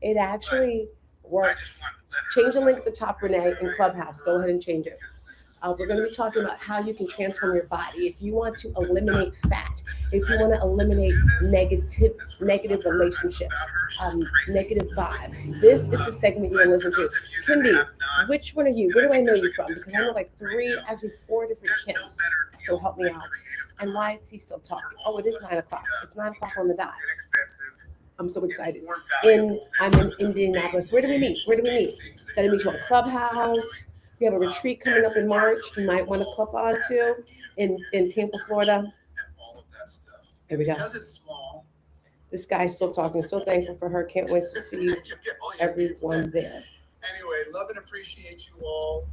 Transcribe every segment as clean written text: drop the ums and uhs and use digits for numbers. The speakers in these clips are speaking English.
It actually works. Change the link at the top, Renee, in Clubhouse. Go ahead and change it. We're going to be talking about how you can transform your body. If you want to eliminate fat, if you want to eliminate negative relationships, negative vibes, this is the segment you want to listen to. Kimby, which one are you? Where do I know you from? Because I know like three, actually four different Kims. So help me out. And why is he still talking? Oh, it is 9 o'clock. It's 9 o'clock on the dot. I'm so excited. I'm in Indianapolis. Where do we meet? Gotta meet you on Clubhouse. We have a retreat coming up in March. You might want to club on to in Tampa, Florida. There we go. This guy's still talking. So thankful for her. Can't wait to see everyone there. Anyway, love and appreciate you all.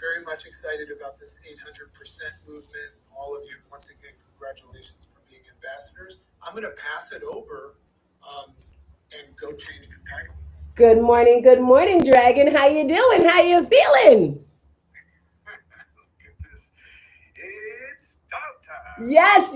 Very much excited about this 800% movement. All of you, once again, congratulations for being ambassadors. I'm going to pass it over and go change the title. Good morning, Dragon. How you doing? How you feeling? Look at this. It's start time. Yes.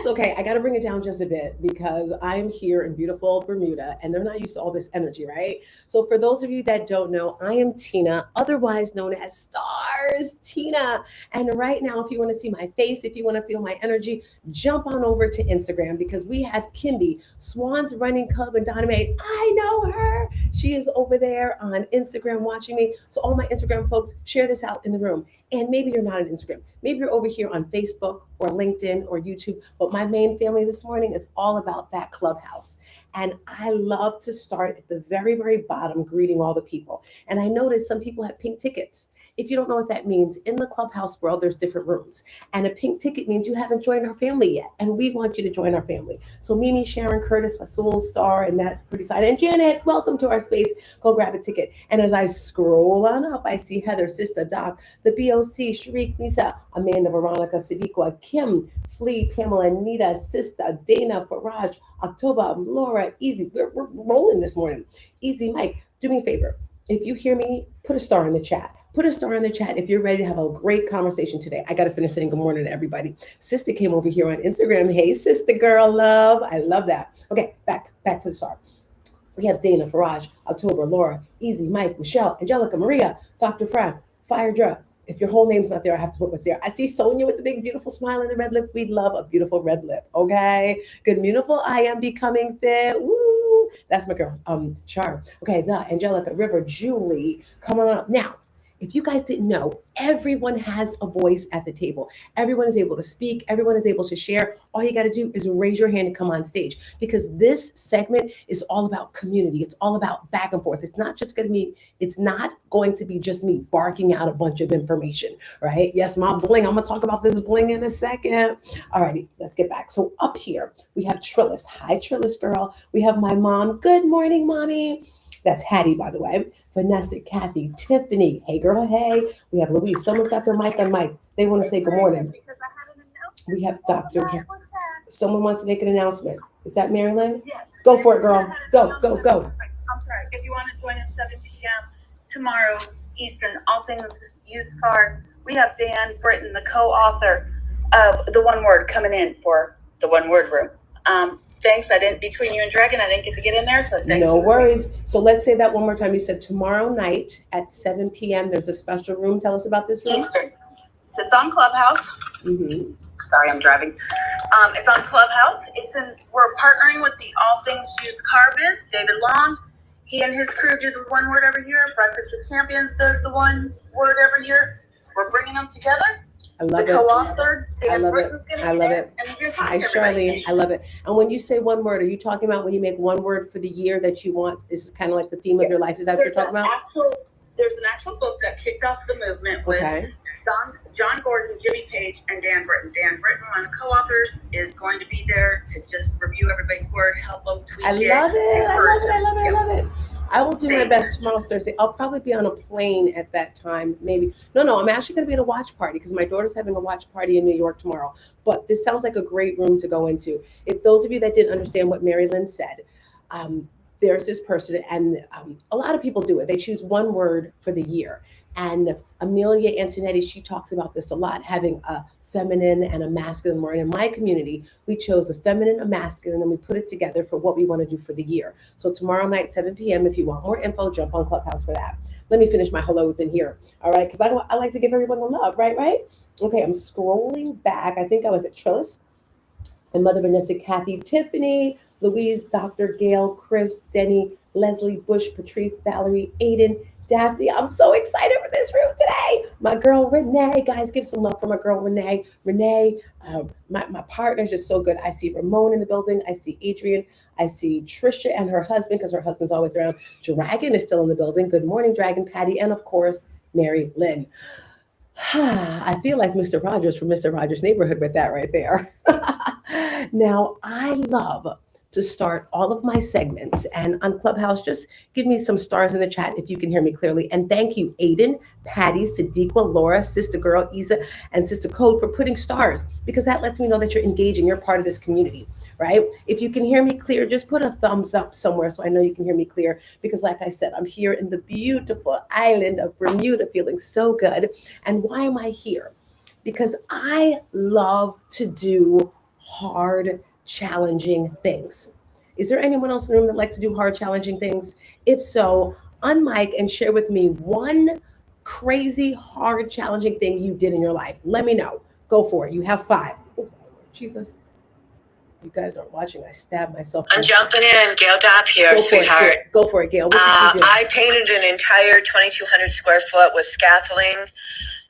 Okay, I got to bring it down just a bit because I'm here in beautiful Bermuda and they're not used to all this energy, right? So for those of you that don't know, I am Tina, otherwise known as Stars Tina. And right now, if you want to see my face, if you want to feel my energy, jump on over to Instagram because we have Kimby, Swans Running Club and Dynamite. I know her. She is over there on Instagram watching me. So all my Instagram folks, share this out in the room. And maybe you're not on Instagram. Maybe you're over here on Facebook or LinkedIn or YouTube. But my main family this morning is all about that Clubhouse. And I love to start at the very, very bottom, greeting all the people. And I noticed some people have pink tickets. If you don't know what that means, in the Clubhouse world, there's different rooms. And a pink ticket means you haven't joined our family yet. And we want you to join our family. So Mimi, Sharon, Curtis, Fasul, Star, and that pretty side. And Janet, welcome to our space. Go grab a ticket. And as I scroll on up, I see Heather, Sister, Doc, the BOC, Sharik, Nisa, Amanda, Veronica, Sadiqa, Kim, Flea, Pamela, Nita, Sister, Dana, Faraj, October, Laura, Easy. We're rolling this morning. Easy, Mike, do me a favor. If you hear me, put a star in the chat. Put a star in the chat if you're ready to have a great conversation today. I got to finish saying good morning to everybody. Sister came over here on Instagram. Hey, sister girl, love. I love that. Okay, back to the star. We have Dana, Faraj, October, Laura, Easy, Mike, Michelle, Angelica, Maria, Dr. Fran, Fire Dra. If your whole name's not there, I have to put what's there. I see Sonia with the big, beautiful smile and the red lip. We love a beautiful red lip, okay? Good, beautiful. I am becoming fit. Woo! That's my girl, Char. Okay, the Angelica, River, Julie, come on up. Now, if you guys didn't know, everyone has a voice at the table. Everyone is able to speak. Everyone is able to share. All you got to do is raise your hand and come on stage because this segment is all about community. It's all about back and forth. It's not going to be just me barking out a bunch of information, right? Yes, my bling. I'm going to talk about this bling in a second. All righty, let's get back. So up here, we have Trillis. Hi, Trillis girl. We have my mom. Good morning, mommy. That's Hattie, by the way. Vanessa, Kathy, Tiffany. Hey, girl, hey. We have Louise. Someone's got their mic on mic. They want to say good morning. We have Dr. Someone wants to make an announcement. Is that Marilyn? Yes. Go for it, girl. Go. I'm sorry. If you want to join us 7 p.m. tomorrow Eastern, all things used cars, we have Dan Britton, the co-author of The One Word, coming in for the One Word Room. Thanks. Between you and Dragon, I didn't get to get in there, so thanks. No worries. So let's say that one more time. You said tomorrow night at 7 p.m. There's a special room. Tell us about this room. Eastern. So it's on Clubhouse. Mm-hmm. Sorry, I'm driving. It's on Clubhouse. We're partnering with the All Things Used Car Biz, David Long. He and his crew do the One Word every year. Breakfast with Champions does the One Word every year. We're bringing them together. I love the co-author, Dan Britton's it. I love it. Hi, Charlene. I love it. And when you say one word, are you talking about when you make one word for the year that you want? This is kind of like the theme of your life. Is that what you're talking about? There's an actual book that kicked off the movement with John Gordon, Jimmy Page, and Dan Britton. Dan Britton, one of the co-authors, is going to be there to just review everybody's word, help them tweak I love it. I will do my best tomorrow's Thursday. I'll probably be on a plane at that time, maybe. No, I'm actually going to be at a watch party because my daughter's having a watch party in New York tomorrow. But this sounds like a great room to go into. If those of you that didn't understand what Mary Lynn said, there's this person, and a lot of people do it. They choose one word for the year. And Amelia Antonetti, she talks about this a lot, having a feminine and a masculine word. In my community, we chose a feminine, a masculine, and we put it together for what we want to do for the year. So tomorrow night, 7 p.m., if you want more info, jump on Clubhouse for that. Let me finish my hellos in here, all right? Because I like to give everyone the love, right? Okay, I'm scrolling back. I think I was at Trillis. My mother, Vanessa, Kathy, Tiffany, Louise, Dr. Gail, Chris, Denny, Leslie, Bush, Patrice, Valerie, Aiden, Daphne. I'm so excited for this room today. My girl, Renee. Guys, give some love for my girl, Renee. Renee, my partner's just so good. I see Ramon in the building. I see Adrian. I see Trisha and her husband, because her husband's always around. Dragon is still in the building. Good morning, Dragon, Patty, and of course, Mary Lynn. I feel like Mr. Rogers from Mr. Rogers' Neighborhood with that right there. Now, I love to start all of my segments, and on Clubhouse, just give me some stars in the chat if you can hear me clearly. And thank you, Aiden, Patty, Sadiqa, Laura, Sister Girl, Isa, and Sister Code for putting stars, because that lets me know that you're engaging, you're part of this community, right? If you can hear me clear, just put a thumbs up somewhere so I know you can hear me clear, because like I said, I'm here in the beautiful island of Bermuda, feeling so good. And why am I here? Because I love to do hard, challenging things. Is there anyone else in the room that likes to do hard, challenging things? If so, unmic and share with me one crazy, hard, challenging thing you did in your life. Let me know. Go for it. You have 5. Oh, Jesus. You guys aren't watching. I stabbed myself. I'm jumping in. Gail Dopp here, sweetheart. Go for it, Gail. What did you do? I painted an entire 2,200 square foot with scaffolding.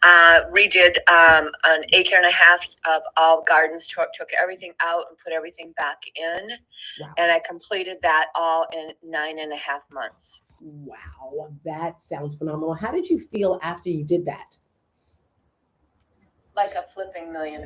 Redid an acre and a half of all gardens, took everything out and put everything back in. Wow. And I completed that all in 9.5 months. Wow, that sounds phenomenal. How did you feel after you did that? Like a flipping $1 million.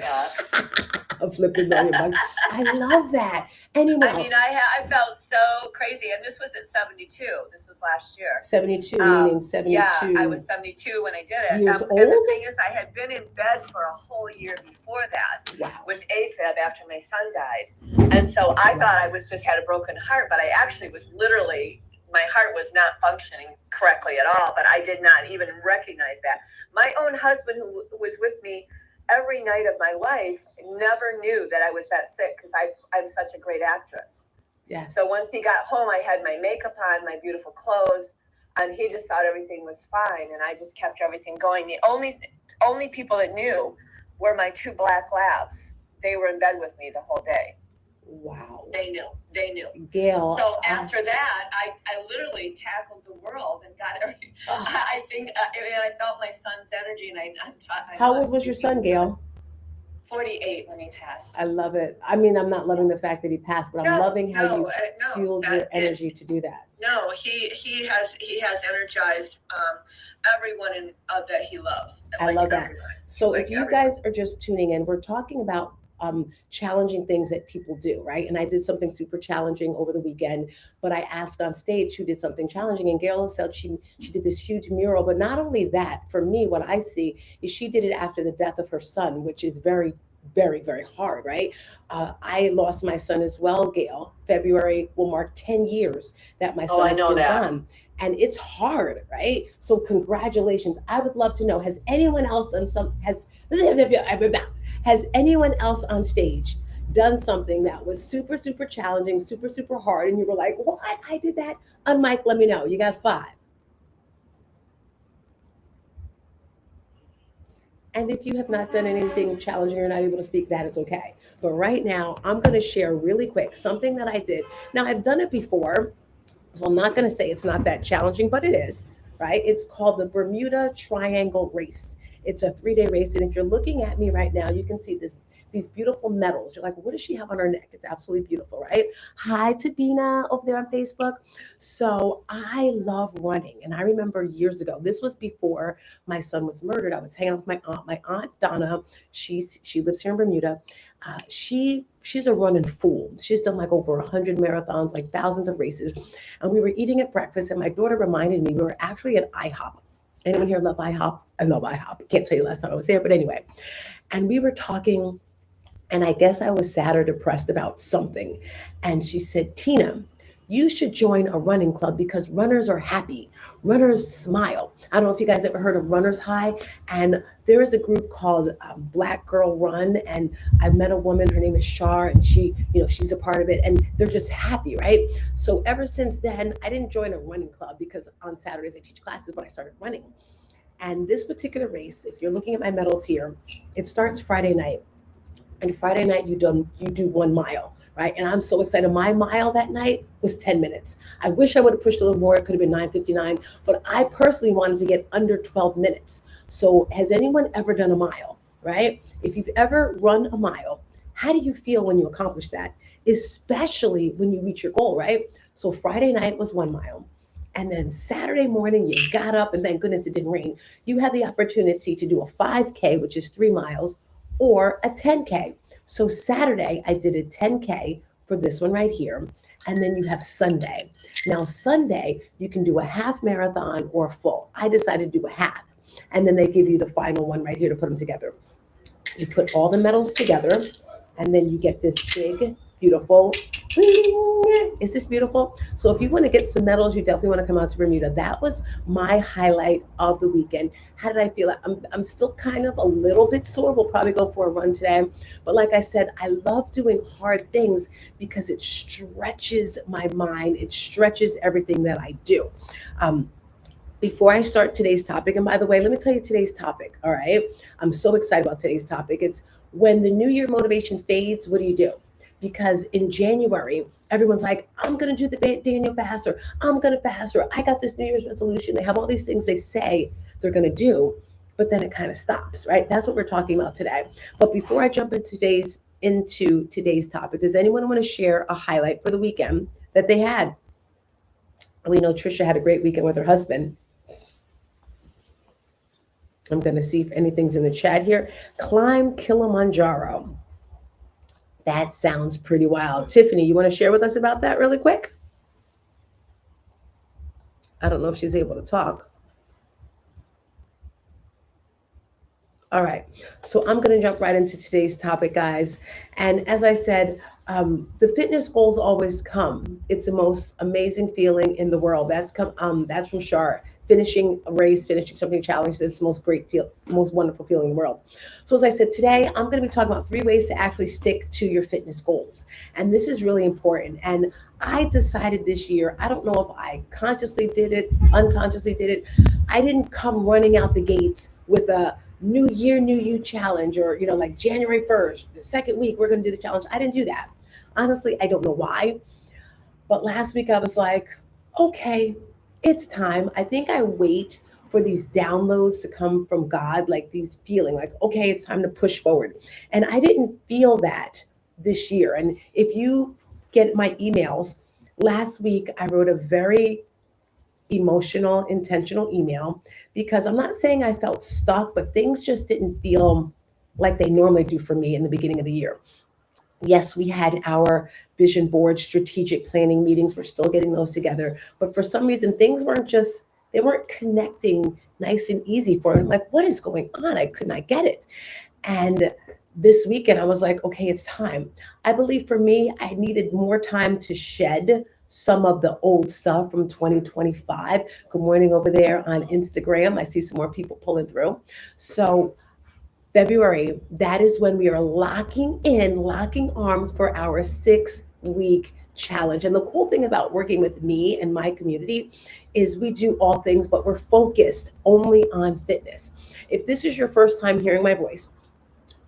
A flipping $1 million. I love that. Anyway, I mean, I felt so crazy, and this was at 72. This was last year. 72, meaning 72. Yeah, I was 72 when I did it. Years And old? the thing is, I had been in bed for a whole year before that Wow. with AFib after my son died, and so I thought I was just had a broken heart, but I actually was literally. My heart was not functioning correctly at all, but I did not even recognize that. My own husband, who was with me every night of my life, never knew that I was that sick, because I'm such a great actress. Yes. So once he got home, I had my makeup on, my beautiful clothes, and he just thought everything was fine, and I just kept everything going. The only people that knew were my 2 black labs. They were in bed with me the whole day. Wow. They knew. Gail. So after that, I literally tackled the world and got everything. I think I felt my son's energy, and How old was your son, Gail? 48 when he passed. I love it. I mean, I'm not loving the fact that he passed, but I'm loving how you fueled your energy to do that. No, he has energized everyone that he loves. I love that. So if you guys are just tuning in, we're talking about challenging things that people do, right? And I did something super challenging over the weekend, but I asked on stage who did something challenging, and Gail said she did this huge mural. But not only that, for me, what I see is she did it after the death of her son, which is very, very, very hard, right? I lost my son as well, Gail. February will mark 10 years that my son has been gone. And it's hard, right? So congratulations. I would love to know, has anyone else done has anyone else on stage done something that was super, super challenging, super, super hard, and you were like, what? I did that? Unmic, let me know. You got 5. And if you have not done anything challenging, you're not able to speak, that is okay. But right now, I'm going to share really quick something that I did. Now, I've done it before, so I'm not going to say it's not that challenging, but it is, right? It's called the Bermuda Triangle Race. It's a 3-day race. And if you're looking at me right now, you can see these beautiful medals. You're like, what does she have on her neck? It's absolutely beautiful, right? Hi to Bina over there on Facebook. So I love running. And I remember years ago, this was before my son was murdered. I was hanging out with my aunt Donna. She lives here in Bermuda. She's a running fool. She's done like over 100 marathons, like thousands of races. And we were eating at breakfast, and my daughter reminded me we were actually at IHOP. Anyone here love IHOP? I love IHOP. I can't tell you last time I was there, but anyway. And we were talking, and I guess I was sad or depressed about something. And she said, Tina, you should join a running club because runners are happy. Runners smile. I don't know if you guys ever heard of Runners High. And there is a group called Black Girl Run. And I met a woman, her name is Shar, and she's a part of it. And they're just happy, right? So ever since then, I didn't join a running club because on Saturdays I teach classes, but I started running. And this particular race, if you're looking at my medals here, it starts Friday night. And Friday night you do 1 mile, right? And I'm so excited. My mile that night was 10 minutes. I wish I would have pushed a little more. It could have been 9:59, but I personally wanted to get under 12 minutes. So has anyone ever done a mile, right? If you've ever run a mile, how do you feel when you accomplish that? Especially when you reach your goal, right? So Friday night was 1 mile. And then Saturday morning, you got up, and thank goodness it didn't rain. You had the opportunity to do a 5K, which is 3 miles, or a 10K. So Saturday, I did a 10K for this one right here. And then you have Sunday. Now, Sunday, you can do a half marathon or a full. I decided to do a half. And then they give you the final one right here to put them together. You put all the medals together, and then you get this big, beautiful, is this beautiful? So if you want to get some medals, you definitely want to come out to Bermuda. That was my highlight of the weekend. How did I feel? I'm still kind of a little bit sore. We'll probably go for a run today. But like I said, I love doing hard things because it stretches my mind. It stretches everything that I do. Before I start today's topic, and by the way, let me tell you today's topic, all right? I'm so excited about today's topic. It's when the New Year motivation fades, what do? Because in January, everyone's like, I'm going to do the Daniel fast, or I'm going to fast, or I got this New Year's resolution. They have all these things they say they're going to do, but then it kind of stops, right? That's what we're talking about today. But before I jump into today's topic, does anyone want to share a highlight for the weekend that they had? We know Trisha had a great weekend with her husband. I'm going to see if anything's in the chat here. Climb Kilimanjaro. That sounds pretty wild. Tiffany, you want to share with us about that really quick? I don't know if she's able to talk. All right. So I'm going to jump right into today's topic, guys. And as I said, the fitness goals always come. It's the most amazing feeling in the world. That's from Shar. Finishing a race, finishing something challenged, it's the most wonderful feeling in the world. So as I said, today I'm going to be talking about 3 ways to actually stick to your fitness goals. And this is really important. And I decided this year, I don't know if I consciously did it, unconsciously did it. I didn't come running out the gates with a New Year, New You challenge, or, like January 1st, the second week, we're going to do the challenge. I didn't do that. Honestly, I don't know why. But last week I was like, okay, it's time. I think I wait for these downloads to come from God, like these feeling like, okay, it's time to push forward. And I didn't feel that this year. And if you get my emails, last week I wrote a very emotional, intentional email because I'm not saying I felt stuck, but things just didn't feel like they normally do for me in the beginning of the year. Yes, we had our vision board strategic planning meetings. We're still getting those together. But for some reason, things they weren't connecting nice and easy for me. Like, what is going on? I could not get it. And this weekend, I was like, okay, it's time. I believe for me, I needed more time to shed some of the old stuff from 2025. Good morning over there on Instagram. I see some more people pulling through. So February, that is when we are locking arms for our 6-week challenge. And the cool thing about working with me and my community is we do all things, but we're focused only on fitness. If this is your first time hearing my voice,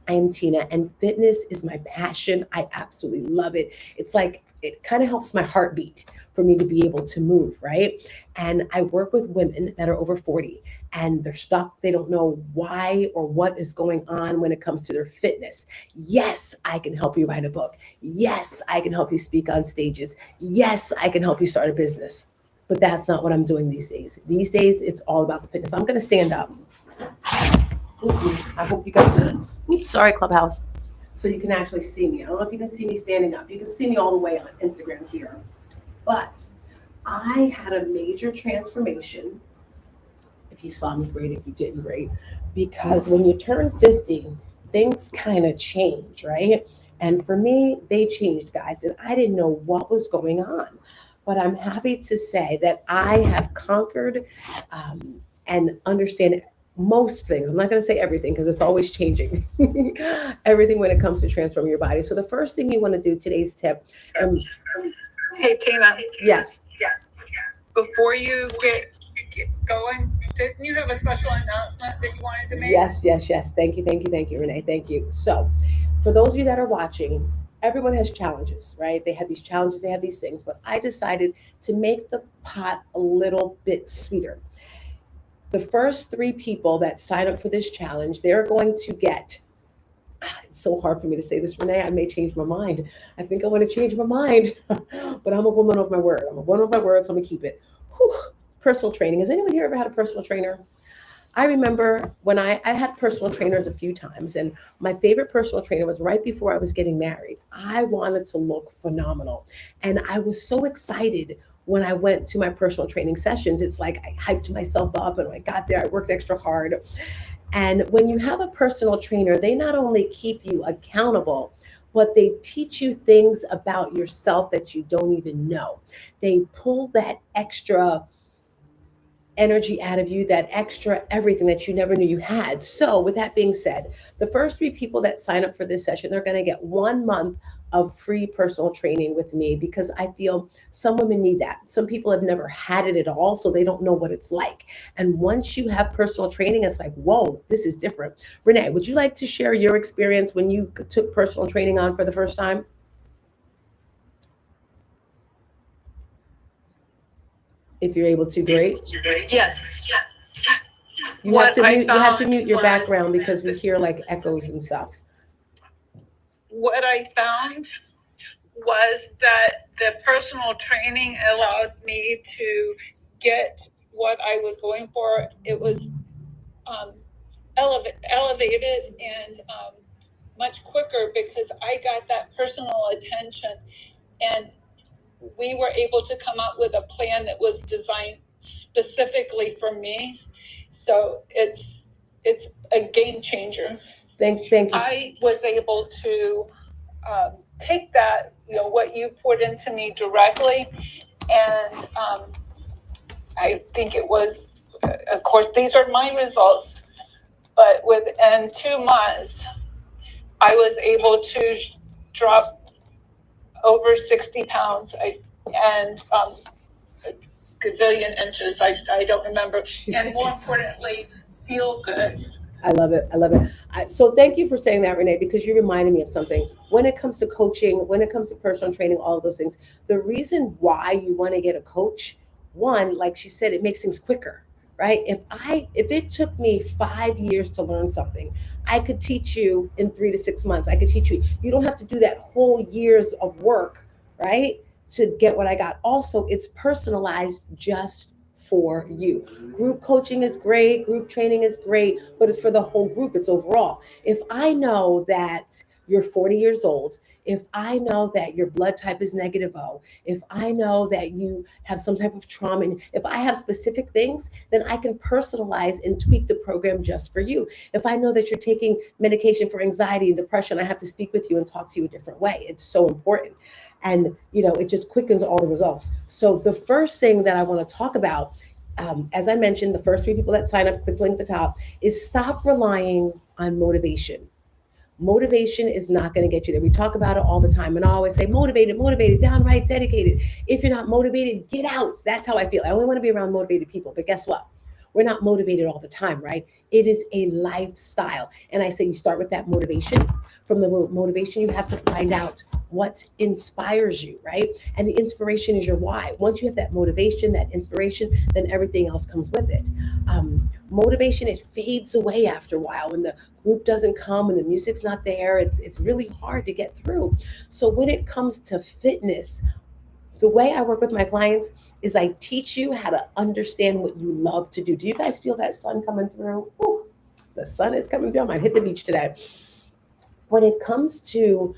I am Tina, and fitness is my passion. I absolutely love it. It's like, it kind of helps my heartbeat for me to be able to move, right? And I work with women that are over 40 and they're stuck. They don't know why or what is going on when it comes to their fitness. Yes, I can help you write a book. Yes, I can help you speak on stages. Yes, I can help you start a business. But that's not what I'm doing these days. These days, it's all about the fitness. I'm going to stand up. I hope you guys, sorry, Clubhouse. So you can actually see me. I don't know if you can see me standing up. You can see me all the way on Instagram here. But I had a major transformation. If you saw me, great. If you didn't, great. Because when you turn 50, things kind of change, right? And for me, they changed, guys. And I didn't know what was going on. but I'm happy to say that I have conquered and understand most things. I'm not going to say everything because it's always changing. Everything when it comes to transforming your body. So the first thing you want to do, today's tip, Hey Tina, yes, before you get going, didn't you have a special announcement that you wanted to make? yes. Thank you, Renee. Thank you. So for those of you that are watching, everyone has challenges, right? They have these challenges, they have these things, but I decided to make the pot a little bit sweeter. The first 3 people that sign up for this challenge, they're going to get, it's so hard for me to say this, Renee, I may change my mind. I think I want to change my mind, but I'm a woman of my word. I'm a woman of my word, so I'm going to keep it. Whew. Personal training. Has anyone here ever had a personal trainer? I remember when I had personal trainers a few times, and my favorite personal trainer was right before I was getting married. I wanted to look phenomenal, and I was so excited when I went to my personal training sessions. It's like I hyped myself up, and when I got there, I worked extra hard. And when you have a personal trainer, they not only keep you accountable, but they teach you things about yourself that you don't even know. They pull that extra energy out of you, that extra everything that you never knew you had. So with that being said, the first 3 people that sign up for this session, they're going to get 1 month of free personal training with me, because I feel some women need that. Some people have never had it at all, so they don't know what it's like. And once you have personal training, it's like, whoa, this is different. Renee, would you like to share your experience when you took personal training on for the first time? If you're able to, great. Yes. You have to What mute your I found background was- because we hear like echoes and stuff. What I found was that the personal training allowed me to get what I was going for. It was elevated and much quicker because I got that personal attention, and we were able to come up with a plan that was designed specifically for me. So it's a game changer. Thank you. I was able to take that, what you poured into me directly, and I think it was, of course, these are my results, but within 2 months, I was able to drop over 60 pounds and a gazillion inches. I don't remember. And more importantly, feel good. I love it. So thank you for saying that, Renee, because you reminded me of something. When it comes to coaching, when it comes to personal training, all of those things, the reason why you want to get a coach, one, like she said, it makes things quicker, right? If it took me 5 years to learn something, I could teach you in 3 to 6 months. I could teach you. You don't have to do that whole years of work, right, to get what I got. Also, it's personalized just for you. Group coaching is great, group training is great, but it's for the whole group. It's overall. If I know that you're 40 years old, if I know that your blood type is -O, if I know that you have some type of trauma, and if I have specific things, then I can personalize and tweak the program just for you. If I know that you're taking medication for anxiety and depression, I have to speak with you and talk to you a different way. It's so important. And, it just quickens all the results. So the first thing that I want to talk about, as I mentioned, the first 3 people that sign up, click link at the top, is stop relying on motivation. Motivation is not going to get you there. We talk about it all the time, and I always say motivated, downright dedicated. If you're not motivated, get out. That's how I feel. I only want to be around motivated people. But guess what? We're not motivated all the time, right? It is a lifestyle. And I say you start with that motivation. From the motivation, you have to find out what inspires you, right? And the inspiration is your why. Once you have that motivation, that inspiration, then everything else comes with it. Motivation, it fades away after a while. When the group doesn't come, when the music's not there, it's really hard to get through. So when it comes to fitness, the way I work with my clients is I teach you how to understand what you love to do. Do you guys feel that sun coming through? Ooh, the sun is coming through. I might hit the beach today. When it comes to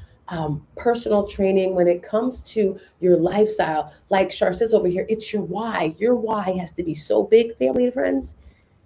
personal training, when it comes to your lifestyle, like Char says over here, it's your why. Your why has to be so big, family and friends,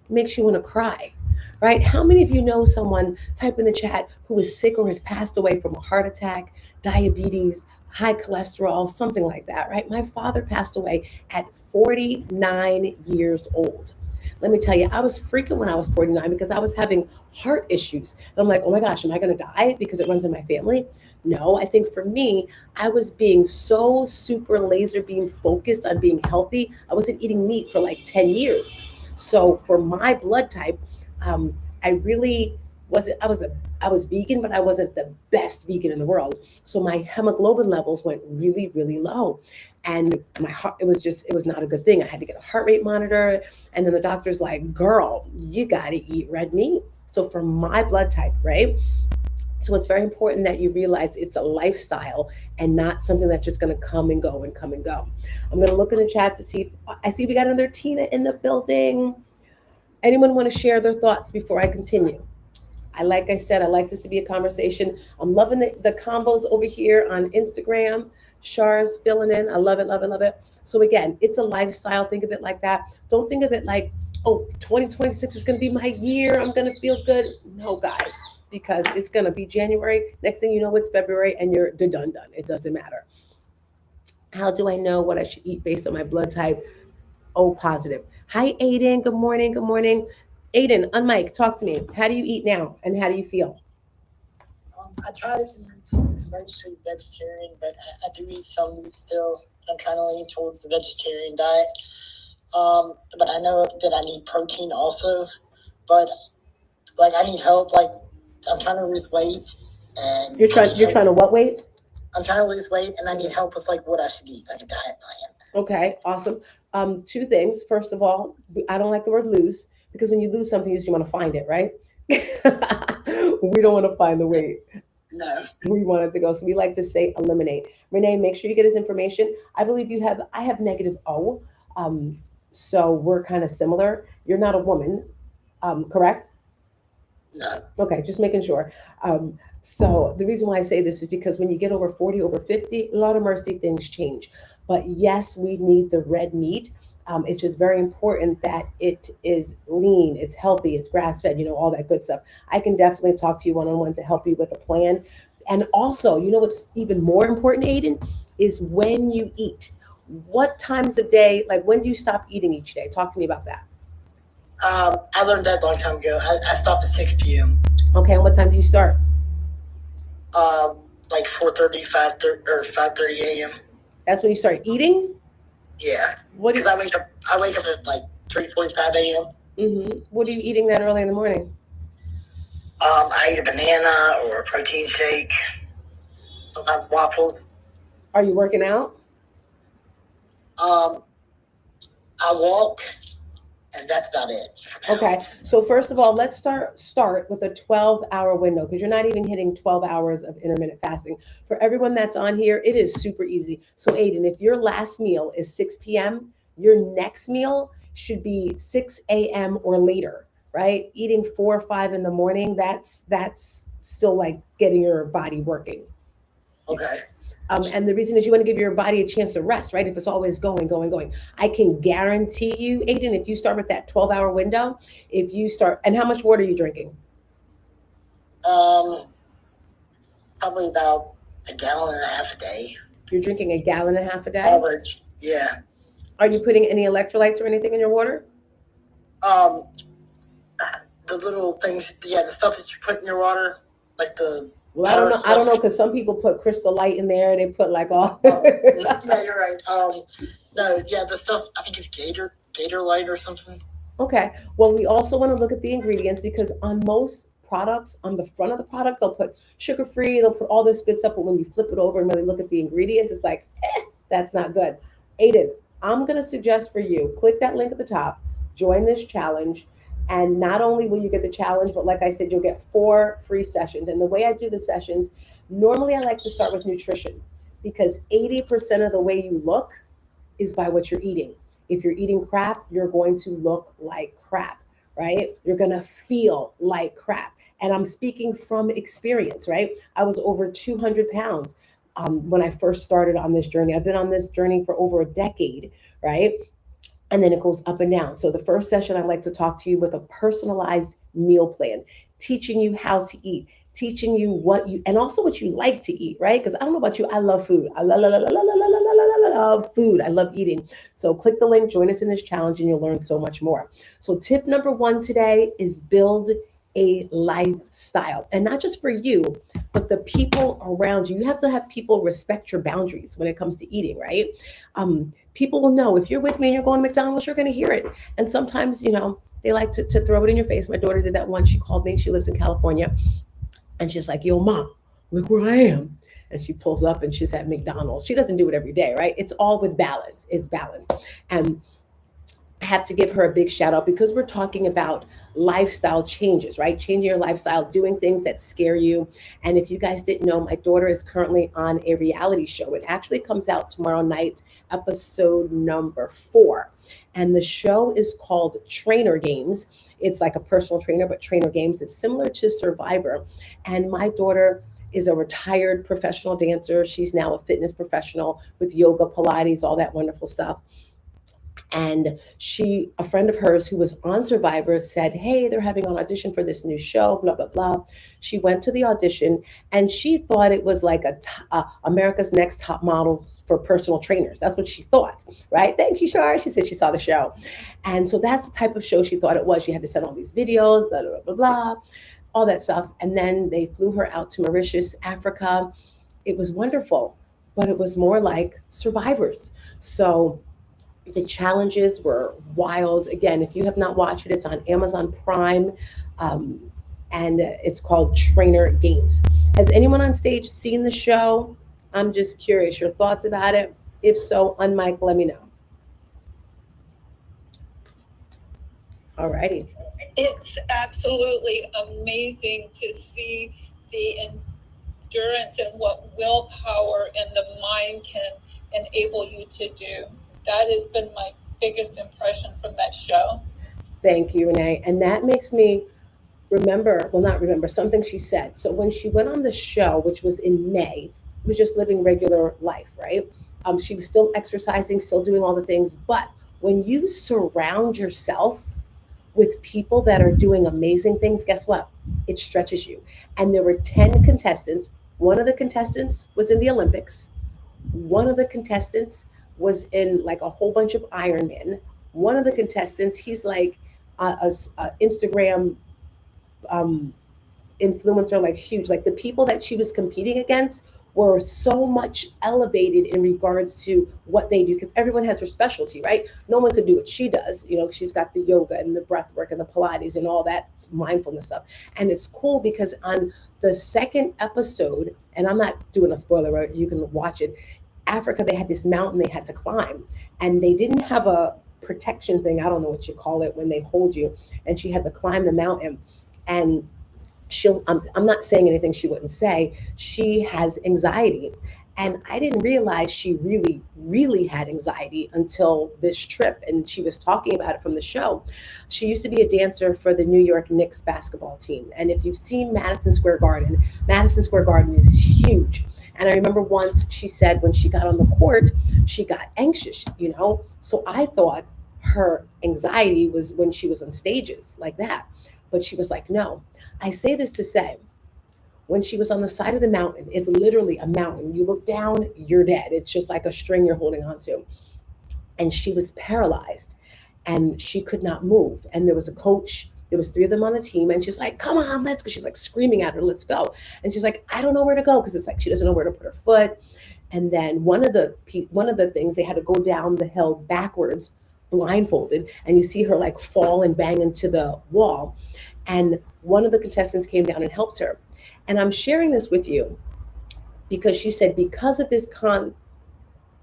it makes you want to cry, right? How many of you know someone, type in the chat, who is sick or has passed away from a heart attack, diabetes, high cholesterol, something like that, right? My father passed away at 49 years old. Let me tell you, I was freaking when I was 49 because I was having heart issues. And I'm like, oh my gosh, am I going to die because it runs in my family? No, I think for me, I was being so super laser beam focused on being healthy. I wasn't eating meat for like 10 years. So for my blood type, I really wasn't, I was vegan, but I wasn't the best vegan in the world. So my hemoglobin levels went really, really low. And my heart, it was not a good thing. I had to get a heart rate monitor. And then the doctor's like, girl, you got to eat red meat. So for my blood type, right? So it's very important that you realize it's a lifestyle and not something that's just going to come and go and come and go. I'm going to look in the chat to see. I see we got another Tina in the building. Anyone want to share their thoughts before I continue? Like I said, I like this to be a conversation. I'm loving the combos over here on Instagram. Char's filling in. I love it, love it, love it. So again, it's a lifestyle. Think of it like that. Don't think of it like, oh, 2026 is going to be my year. I'm going to feel good. No, guys, because it's going to be January. Next thing you know, it's February and you're done. It doesn't matter. How do I know what I should eat based on my blood type? O positive. Hi, Aiden. Good morning. Good morning. Aiden, unmic, talk to me. How do you eat now and how do you feel? I try to eat mostly vegetarian, but I do eat some meat still. I'm trying to lean towards the vegetarian diet. But I know that I need protein also. But like I need help. Like I'm trying to lose weight, and You're trying to what weight? I'm trying to lose weight, and I need help with like what I should eat, like a diet plan. Okay, awesome. Two things. First of all, I don't like the word lose because when you lose something, you usually want to find it, right? We don't want to find the weight. No. We want it to go. So we like to say eliminate. Renee, make sure you get his information. I believe I have negative O. So we're kind of similar. You're not a woman, correct? No. Okay, just making sure. So the reason why I say this is because when you get over 40, over 50, a lot of mercy things change. But yes, we need the red meat. It's just very important that it is lean, it's healthy, it's grass-fed, all that good stuff. I can definitely talk to you one-on-one to help you with a plan. And also, what's even more important, Aiden, is when you eat. What times of day, like when do you stop eating each day? Talk to me about that. I learned that a long time ago. I stopped at 6 p.m. Okay, and what time do you start? Like 4:30, 5:30, or 5:30 a.m. That's when you start eating? Yeah. What do Because I wake up at like 3:45 a.m. What are you eating that early in the morning? I eat a banana or a protein shake, sometimes waffles. Are you working out? I walk, and that's about it. Okay, so first of all, let's start with a 12-hour window because you're not even hitting 12 hours of intermittent fasting. For everyone that's on here, it is super easy. So Aiden, if your last meal is 6 p.m., your next meal should be 6 a.m. or later, right? Eating 4 or 5 in the morning, that's still like getting your body working. Okay. And the reason is you want to give your body a chance to rest, right? If it's always going. I can guarantee you, Aiden, if you start with that 12-hour window, and how much water are you drinking? Probably about a gallon and a half a day. You're drinking a gallon and a half a day? Average. Yeah. Are you putting any electrolytes or anything in your water? The little things, the stuff that you put in your water, like the. Well, I don't know, because some people put Crystal Light in there. They put like all. Yeah, you're right. The stuff, I think it's Gator Light or something. Okay. Well, we also want to look at the ingredients because on most products, on the front of the product, they'll put sugar-free, they'll put all this good stuff. But when you flip it over and really look at the ingredients, it's like, that's not good. Aiden, I'm going to suggest for you, click that link at the top, join this challenge. And not only will you get the challenge, but like I said, you'll get 4 free sessions. And the way I do the sessions, normally I like to start with nutrition because 80% of the way you look is by what you're eating. If you're eating crap, you're going to look like crap, right? You're going to feel like crap. And I'm speaking from experience, right? I was over 200 pounds when I first started on this journey. I've been on this journey for over a decade, right? And then it goes up and down. So the first session, I like to talk to you with a personalized meal plan, teaching you how to eat, teaching you what you, and also what you like to eat, right? Because I don't know about you, I love food. I love food. I love eating. So click the link, join us in this challenge, and you'll learn so much more. So tip number 1 today is build a lifestyle, and not just for you, but the people around you. You have to have people respect your boundaries when it comes to eating, right? People will know if you're with me and you're going to McDonald's, you're going to hear it. And sometimes, they like to throw it in your face. My daughter did that once. She called me. She lives in California. And she's like, yo, mom, look where I am. And she pulls up and she's at McDonald's. She doesn't do it every day, right? It's all with balance. It's balance. And I have to give her a big shout out because we're talking about lifestyle changes, right? Changing your lifestyle, doing things that scare you. And if you guys didn't know, my daughter is currently on a reality show. It actually comes out tomorrow night, episode number 4. And the show is called Trainer Games. It's like a personal trainer, but Trainer Games. It's similar to Survivor. And my daughter is a retired professional dancer. She's now a fitness professional with yoga, Pilates, all that wonderful stuff. And a friend of hers who was on Survivor said, hey, they're having an audition for this new show, blah, blah, blah. She went to the audition and she thought it was like America's Next Top Model for personal trainers. That's what she thought, right? Thank you, Shar. She said she saw the show. And so that's the type of show she thought it was. She had to send all these videos, blah, blah, blah, blah, all that stuff. And then they flew her out to Mauritius, Africa. It was wonderful, but it was more like Survivors. So the challenges were wild. Again, if you have not watched it, it's on Amazon Prime, and it's called Trainer Games. Has anyone on stage seen the show? I'm just curious, your thoughts about it? If so, unmic, let me know. Alrighty. It's absolutely amazing to see the endurance and what willpower and the mind can enable you to do. That has been my biggest impression from that show. Thank you, Renee. And that makes me not remember, something she said. So when she went on the show, which was in May, was just living regular life, right? She was still exercising, still doing all the things. But when you surround yourself with people that are doing amazing things, guess what? It stretches you. And there were 10 contestants. One of the contestants was in the Olympics. One of the contestants was in like a whole bunch of Ironman. One of the contestants, he's like a Instagram influencer, like huge. Like the people that she was competing against were so much elevated in regards to what they do, because everyone has their specialty, right? No one could do what she does. She's got the yoga and the breath work and the Pilates and all that mindfulness stuff. And it's cool because on the second episode, and I'm not doing a spoiler, right? You can watch it. Africa, they had this mountain they had to climb, and they didn't have a protection thing. I don't know what you call it when they hold you. And she had to climb the mountain. And I'm not saying anything she wouldn't say. She has anxiety. And I didn't realize she really, really had anxiety until this trip. And she was talking about it from the show. She used to be a dancer for the New York Knicks basketball team. And if you've seen Madison Square Garden is huge. And I remember once she said when she got on the court, she got anxious, So I thought her anxiety was when she was on stages like that. But she was like, no. I say this to say, when she was on the side of the mountain, it's literally a mountain. You look down, you're dead. It's just like a string you're holding onto. And she was paralyzed and she could not move. And there was a coach. There was 3 of them on the team, and she's like, come on, let's go. She's like screaming at her, let's go. And she's like, I don't know where to go, because it's like she doesn't know where to put her foot. And then one of the things, they had to go down the hill backwards, blindfolded, and you see her like fall and bang into the wall. And one of the contestants came down and helped her. And I'm sharing this with you because she said because of this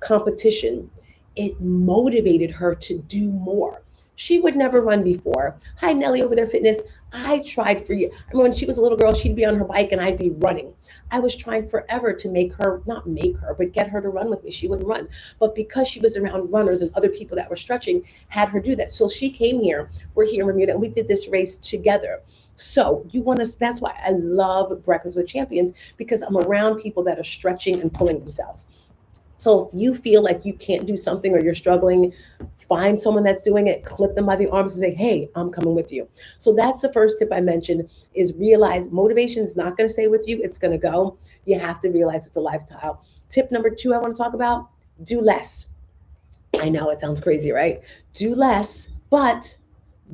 competition, it motivated her to do more. She would never run before. Hi, Nellie over there, fitness. I tried for years. I mean, when she was a little girl, she'd be on her bike and I'd be running. I was trying forever to but get her to run with me. She wouldn't run. But because she was around runners and other people that were stretching, had her do that. So she came here. We're here in Bermuda, and we did this race together. So that's why I love Breakfast with Champions, because I'm around people that are stretching and pulling themselves. So if you feel like you can't do something or you're struggling, find someone that's doing it, clip them by the arms and say, hey, I'm coming with you. So that's the first tip I mentioned, is realize motivation is not going to stay with you. It's going to go. You have to realize it's a lifestyle. Tip number 2 I want to talk about, do less. I know it sounds crazy, right? Do less, but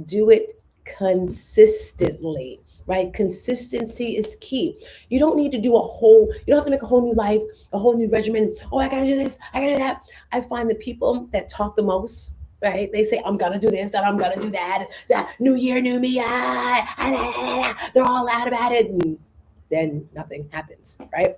do it consistently, right? Consistency is key. You don't need to do you don't have to make a whole new life, a whole new regimen. Oh, I gotta do this, I gotta do that. I find the people that talk the most, right? They say, I'm gonna do this, and I'm gonna do that. New year, new me. They're all loud about it. And then nothing happens, right?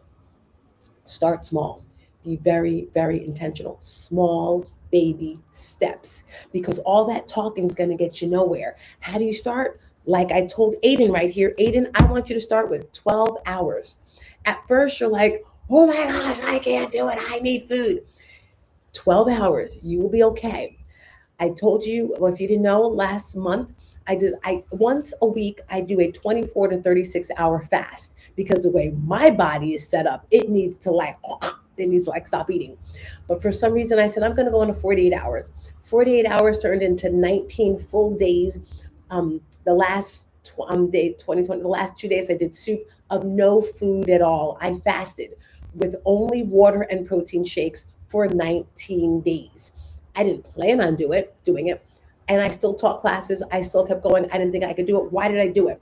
Start small. Be very, very intentional. Small baby steps, because all that talking is going to get you nowhere. How do you start? Like I told Aiden right here, Aiden, I want you to start with 12 hours. At first, you're like, oh my gosh, I can't do it. I need food. 12 hours, you will be okay. I told you, well, if you didn't know, last month, I once a week, I do a 24 to 36 hour fast, because the way my body is set up, it needs to stop eating. But for some reason, I said, I'm going to go into 48 hours. 48 hours turned into 19 full days. The last day, 2020, the last 2 days, I did soup of no food at all. I fasted with only water and protein shakes for 19 days. I didn't plan on doing it. And I still taught classes. I still kept going. I didn't think I could do it. Why did I do it?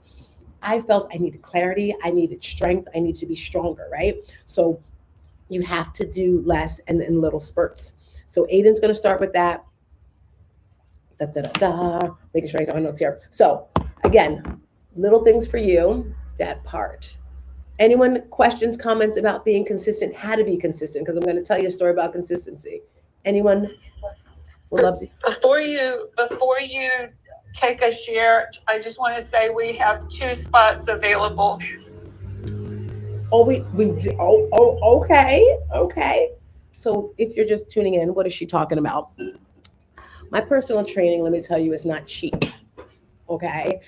I felt I needed clarity. I needed strength. I needed to be stronger, right? So you have to do less and in little spurts. So Aiden's going to start with that. Making sure I got my notes here. So again, little things for you, that part. Anyone questions, comments about being consistent, how to be consistent? Because I'm going to tell you a story about consistency. Anyone would love to? Before you take a share, I just want to say we have 2 spots available. Okay. So if you're just tuning in, what is she talking about? My personal training, let me tell you, is not cheap. Okay.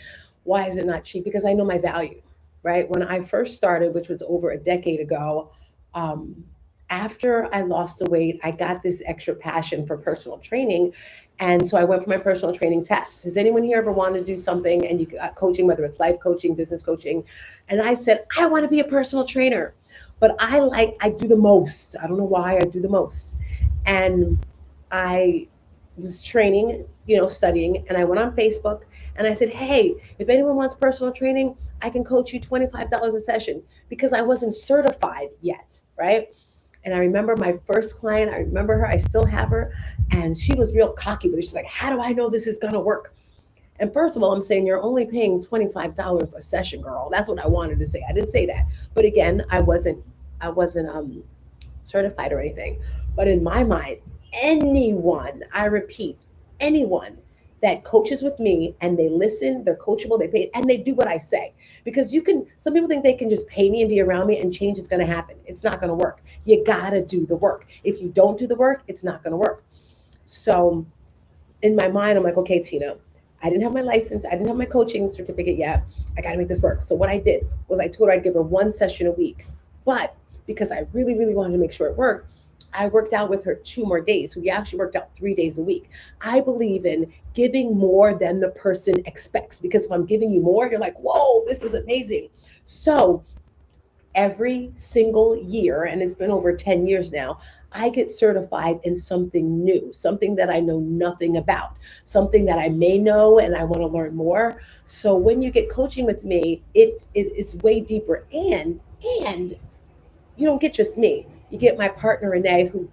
Why is it not cheap? Because I know my value, right? When I first started, which was over a decade ago, after I lost the weight, I got this extra passion for personal training. And so I went for my personal training test. Has anyone here ever wanted to do something and you got coaching, whether it's life coaching, business coaching? And I said, I want to be a personal trainer, but I do the most. I don't know why I do the most. And I was training, studying, and I went on Facebook and I said, hey, if anyone wants personal training, I can coach you $25 a session, because I wasn't certified yet, right? And I remember my first client, I remember her, I still have her, and she was real cocky with it. She's like, how do I know this is going to work? And first of all, I'm saying you're only paying $25 a session, girl. That's what I wanted to say. I didn't say that. But again, I wasn't certified or anything. But in my mind, anyone, I repeat, anyone that coaches with me and they listen, they're coachable, they pay, and they do what I say. Because some people think they can just pay me and be around me and change is going to happen. It's not going to work. You got to do the work. If you don't do the work, it's not going to work. So in my mind, I'm like, okay, Tina, I didn't have my license. I didn't have my coaching certificate yet. I got to make this work. So what I did was I told her I'd give her 1 session a week. But because I really, really wanted to make sure it worked, I worked out with her 2 more days. So we actually worked out 3 days a week. I believe in giving more than the person expects, because if I'm giving you more, you're like, whoa, this is amazing. So every single year, and it's been over 10 years now, I get certified in something new, something that I know nothing about, something that I may know and I want to learn more. So when you get coaching with me, it's way deeper, and you don't get just me. You get my partner Renee, who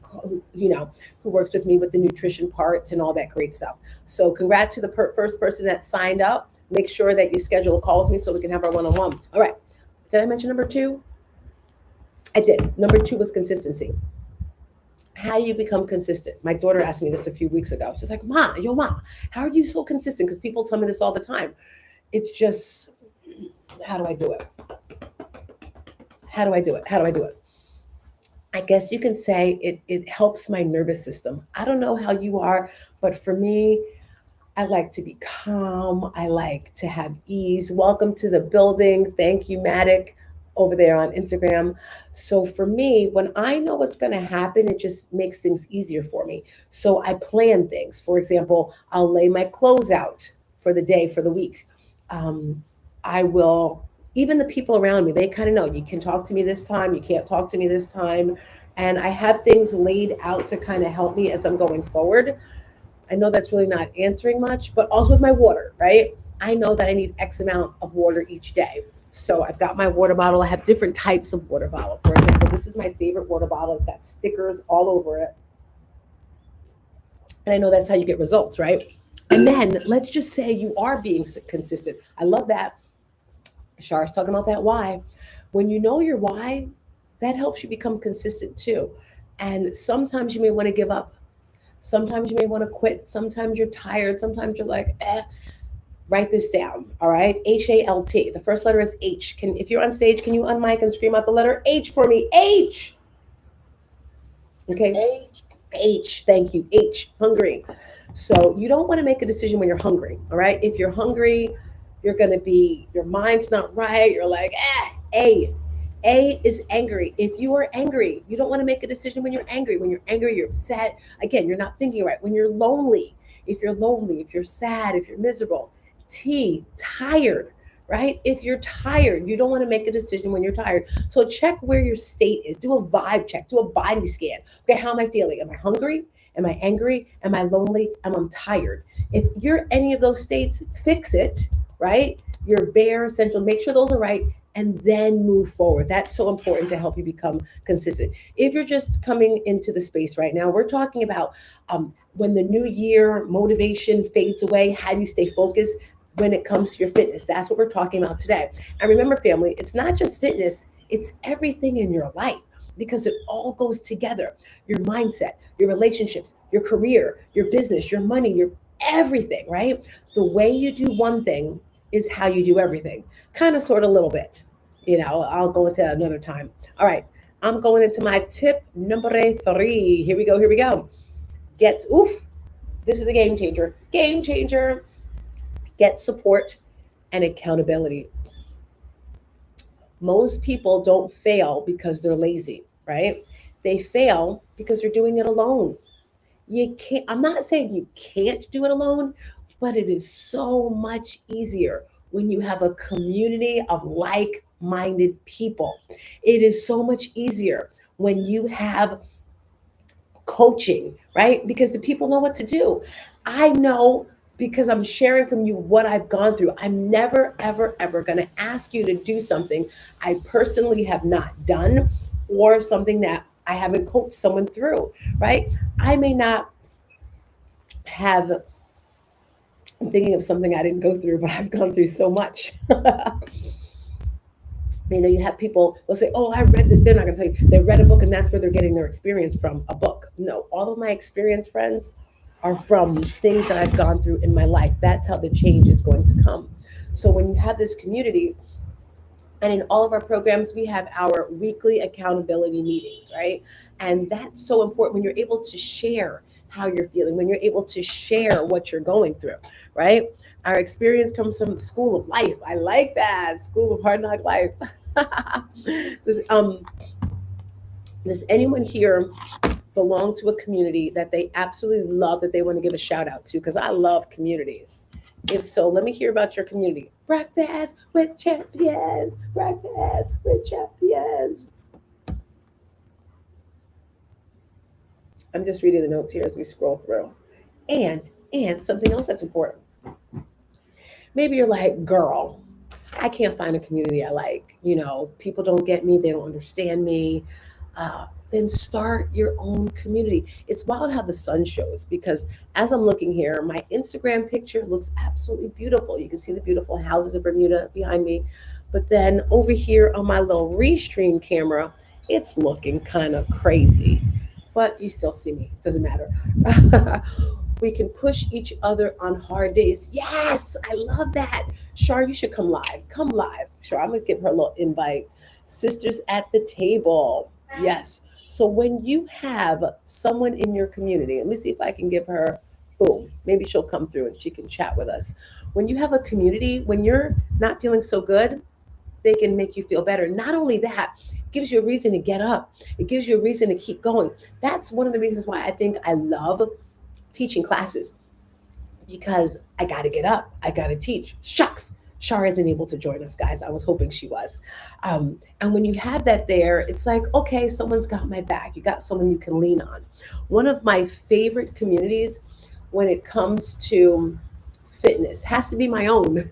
works with me with the nutrition parts and all that great stuff. So congrats to the first person that signed up. Make sure that you schedule a call with me so we can have our one-on-one. All right. Did I mention number 2? I did. Number 2 was consistency. How do you become consistent? My daughter asked me this a few weeks ago. She's like, Ma, how are you so consistent? Because people tell me this all the time. It's just, how do I do it? How do I do it? I guess you can say it helps my nervous system. I don't know how you are, but for me, I like to be calm. I like to have ease. Welcome to the building. Thank you, Matic. over there on Instagram. So for me, when I know what's going to happen, it just makes things easier for me. So I plan things. For example, I'll lay my clothes out for the day, for the week. I will, even the people around me, they kind of know you can talk to me this time, you can't talk to me this time. And I have things laid out to kind of help me as I'm going forward. I know that's really not answering much, but also with my water, right? I know that I need X amount of water each day. So I've got my water bottle. I have different types of water bottle. For example, this is my favorite water bottle. It's got stickers all over it. And I know that's how you get results, right? And then let's just say you are being consistent. I love that. Shar's talking about that why. When you know your why, that helps you become consistent too. And sometimes you may want to give up. Sometimes you may want to quit. Sometimes you're tired. Sometimes you're like, write this down. All right. HALT. The first letter is H. If you're on stage, can you unmic and scream out the letter H for me? H. Okay. H. Thank you. H. Hungry. So you don't want to make a decision when you're hungry. All right. If you're hungry, you're going to be, your mind's not right. You're like, A. A is angry. If you are angry, you don't want to make a decision when you're angry. When you're angry, you're upset. Again, you're not thinking right. When you're lonely, if you're sad, if you're miserable. T, tired, right? If you're tired, you don't want to make a decision when you're tired. So check where your state is. Do a vibe check. Do a body scan. Okay, how am I feeling? Am I hungry? Am I angry? Am I lonely? Am I tired? If you're any of those states, fix it, right? Your bare essential, make sure those are right, and then move forward. That's so important to help you become consistent. If you're just coming into the space right now, we're talking about when the new year motivation fades away, how do you stay focused when it comes to your fitness? That's what we're talking about today. And remember, family, it's not just fitness, it's everything in your life, because it all goes together. Your mindset, your relationships, your career, your business, your money, your everything, right? The way you do one thing is how you do everything. Kind of, sort of, a little bit. I'll go into that another time. All right. I'm going into my tip number 3. Here we go. This is a game changer. Game changer. Get support and accountability. Most people don't fail because they're lazy, right? They fail because they're doing it alone. I'm not saying you can't do it alone, but it is so much easier when you have a community of like-minded people. It is so much easier when you have coaching, right? Because the people know what to do. I know, because I'm sharing from you what I've gone through. I'm never, ever, ever going to ask you to do something I personally have not done, or something that I haven't coached someone through, right? I may not have, I'm thinking of something I didn't go through, but I've gone through so much. You have people, they'll say, oh, I read this. They're not going to tell you they read a book and that's where they're getting their experience from, a book. No, all of my experience, friends, are from things that I've gone through in my life. That's how the change is going to come. So when you have this community, and in all of our programs, we have our weekly accountability meetings, right? And that's so important when you're able to share how you're feeling, when you're able to share what you're going through, right? Our experience comes from the school of life. I like that, school of hard knock life. Does anyone here belong to a community that they absolutely love, that they want to give a shout out to? Because I love communities. If so, let me hear about your community. Breakfast with Champions. Breakfast with Champions. I'm just reading the notes here as we scroll through. And something else that's important. Maybe you're like, girl, I can't find a community I like. People don't get me. They don't understand me. Then start your own community. It's wild how the sun shows, because as I'm looking here, my Instagram picture looks absolutely beautiful. You can see the beautiful houses of Bermuda behind me. But then over here on my little Restream camera, it's looking kind of crazy. But you still see me. It doesn't matter. We can push each other on hard days. Yes, I love that. Shar, you should come live. Come live. Shar, I'm going to give her a little invite. Sisters at the table. Yes. So when you have someone in your community, let me see if I can give her, boom, maybe she'll come through and she can chat with us. When you have a community, when you're not feeling so good, they can make you feel better. Not only that, it gives you a reason to get up. It gives you a reason to keep going. That's one of the reasons why I think I love teaching classes, because I got to get up. I got to teach. Shucks. Shar isn't able to join us, guys. I was hoping she was. And when you have that there, it's like, okay, someone's got my back. You got someone you can lean on. One of my favorite communities when it comes to fitness has to be my own.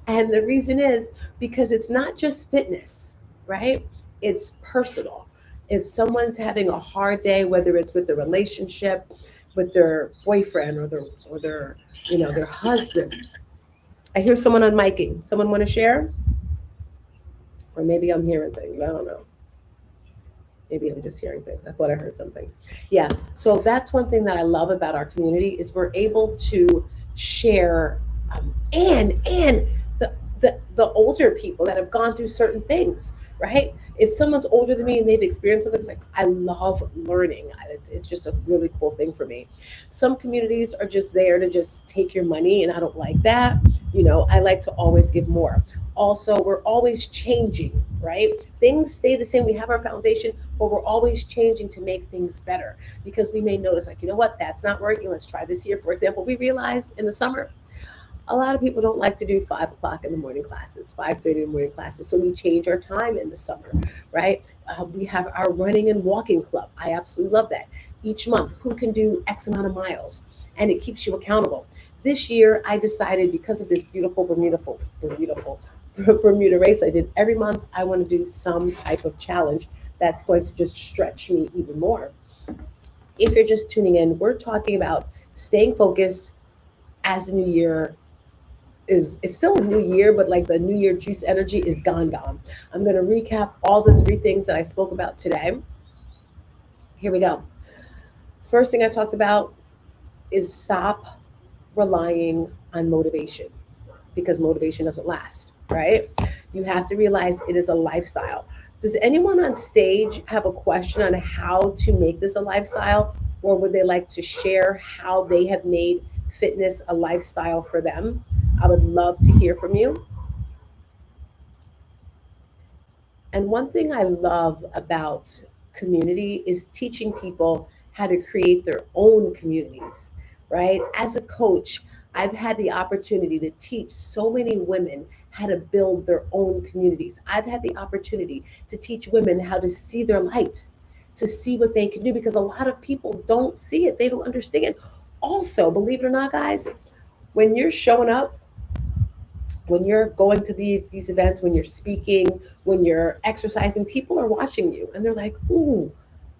And the reason is because it's not just fitness, right? It's personal. If someone's having a hard day, whether it's with the relationship, with their boyfriend or their their husband. I hear someone unmiking. Someone want to share? Or maybe I'm hearing things. I don't know. Maybe I'm just hearing things. I thought I heard something. Yeah. So that's one thing that I love about our community is we're able to share, and the older people that have gone through certain things, right? If someone's older than me and they've experienced something, it's like, I love learning. It's just a really cool thing for me. Some communities are just there to just take your money, and I don't like that. I like to always give more. Also, we're always changing, right? Things stay the same. We have our foundation, but we're always changing to make things better, because we may notice, like, you know what, that's not working. Let's try this here. For example, we realized in the summer, a lot of people don't like to do 5 o'clock in the morning classes, 5:30 in the morning classes. So we change our time in the summer, right? We have our running and walking club. I absolutely love that. Each month, who can do X amount of miles? And it keeps you accountable. This year, I decided, because of this beautiful Bermuda race I did, every month I want to do some type of challenge that's going to just stretch me even more. If you're just tuning in, we're talking about staying focused as the new year it's still a new year, but like the new year juice energy is gone. I'm going to recap all the 3 things that I spoke about today. Here we go. First thing I talked about is stop relying on motivation, because motivation doesn't last, right? You have to realize it is a lifestyle. Does anyone on stage have a question on how to make this a lifestyle, or would they like to share how they have made fitness a lifestyle for them? I would love to hear from you. And one thing I love about community is teaching people how to create their own communities, right? As a coach, I've had the opportunity to teach so many women how to build their own communities. I've had the opportunity to teach women how to see their light, to see what they can do, because a lot of people don't see it. They don't understand. Also, believe it or not, guys, when you're showing up, when you're going to these events, when you're speaking, when you're exercising, people are watching you and they're like, ooh,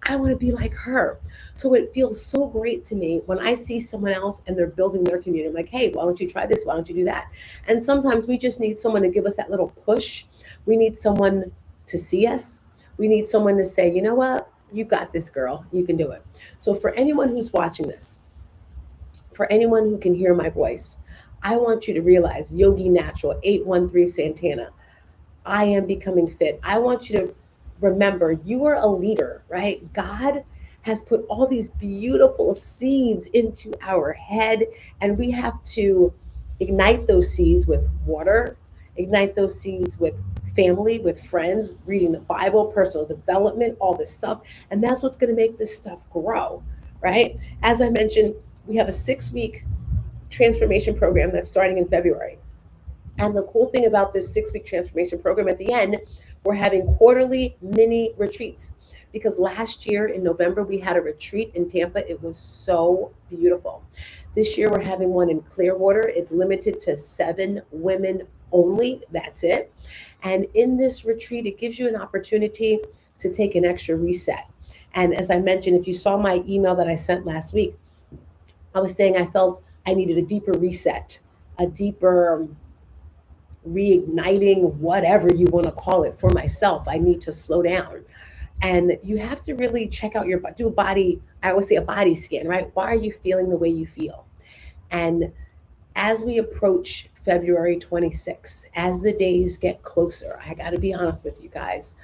I want to be like her. So it feels so great to me when I see someone else and they're building their community. I'm like, hey, why don't you try this? Why don't you do that? And sometimes we just need someone to give us that little push. We need someone to see us. We need someone to say, you know what? You got this, girl. You can do it. So for anyone who's watching this, for anyone who can hear my voice, I want you to realize Yogi Natural 813 Santana, I am becoming fit. I want you to remember you are a leader, right? God has put all these beautiful seeds into our head, and we have to ignite those seeds with water, ignite those seeds with family, with friends, reading the Bible, personal development, all this stuff. And that's what's going to make this stuff grow, right? As I mentioned, we have a 6-week transformation program that's starting in February. And the cool thing about this 6-week transformation program, at the end, we're having quarterly mini retreats, because last year in November, we had a retreat in Tampa. It was so beautiful. This year, we're having one in Clearwater. It's limited to 7 women only. That's it. And in this retreat, it gives you an opportunity to take an extra reset. And as I mentioned, if you saw my email that I sent last week, I was saying I felt I needed a deeper reset, a deeper reigniting, whatever you want to call it, for myself. I need to slow down. And you have to really check out do a body, I always say a body scan, right? Why are you feeling the way you feel? And as we approach February 26th, as the days get closer, I got to be honest with you guys,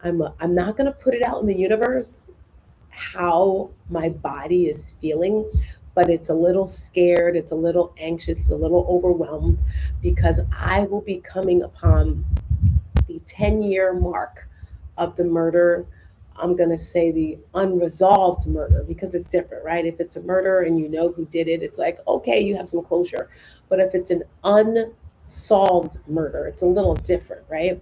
I'm not going to put it out in the universe how my body is feeling, but it's a little scared, it's a little anxious, it's a little overwhelmed because I will be coming upon the 10-year mark of the murder. I'm going to say the unresolved murder because it's different, right? If it's a murder and you know who did it, it's like, okay, you have some closure. But if it's an unsolved murder, it's a little different, right?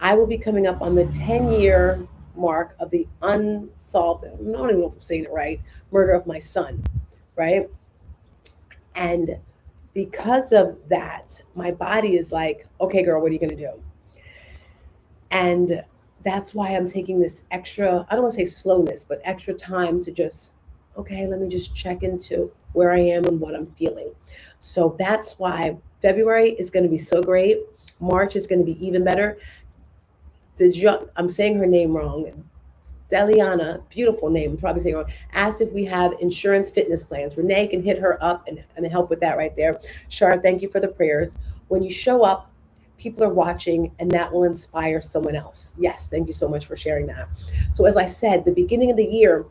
I will be coming up on the 10-year mark of the unsolved, I don't even know if I'm saying it right, murder of my son, right? And because of that, my body is like, okay, girl, what are you going to do? And that's why I'm taking this extra, I don't want to say slowness, but extra time to just, okay, let me just check into where I am and what I'm feeling. So that's why February is going to be so great. March is going to be even better. I'm saying her name wrong. Deliana, beautiful name, probably saying wrong, asked if we have insurance fitness plans. Renee can hit her up and help with that right there. Shar, thank you for the prayers. When you show up, people are watching and that will inspire someone else. Yes, thank you so much for sharing that. So as I said, the beginning of the year,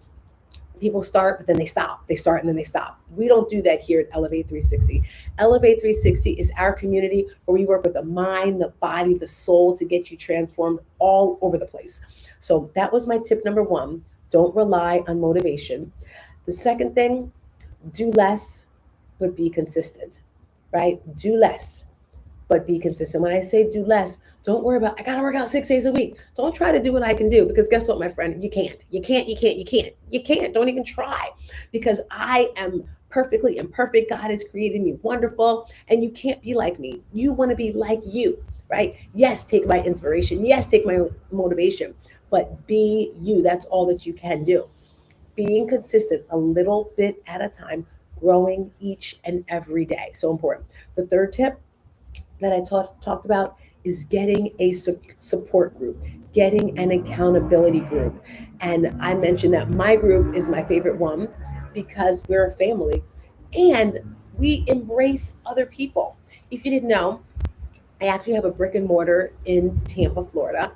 people start, but then they stop. They start and then they stop. We don't do that here at Elevate 360. Elevate 360 is our community where we work with the mind, the body, the soul to get you transformed all over the place. So that was my tip number one. Don't rely on motivation. The second thing, do less, but be consistent, right? Do less, but be consistent. When I say do less, don't worry about, I got to work out 6 days a week. Don't try to do what I can do because guess what, my friend? You can't. Don't even try because I am perfectly imperfect. God has created me wonderful and you can't be like me. You want to be like you, right? Yes, take my inspiration. Yes, take my motivation, but be you. That's all that you can do. Being consistent a little bit at a time, growing each and every day. So important. The third tip that I talked about is getting a support group, getting an accountability group. And I mentioned that my group is my favorite one because we're a family and we embrace other people. If you didn't know, I actually have a brick and mortar in Tampa, Florida,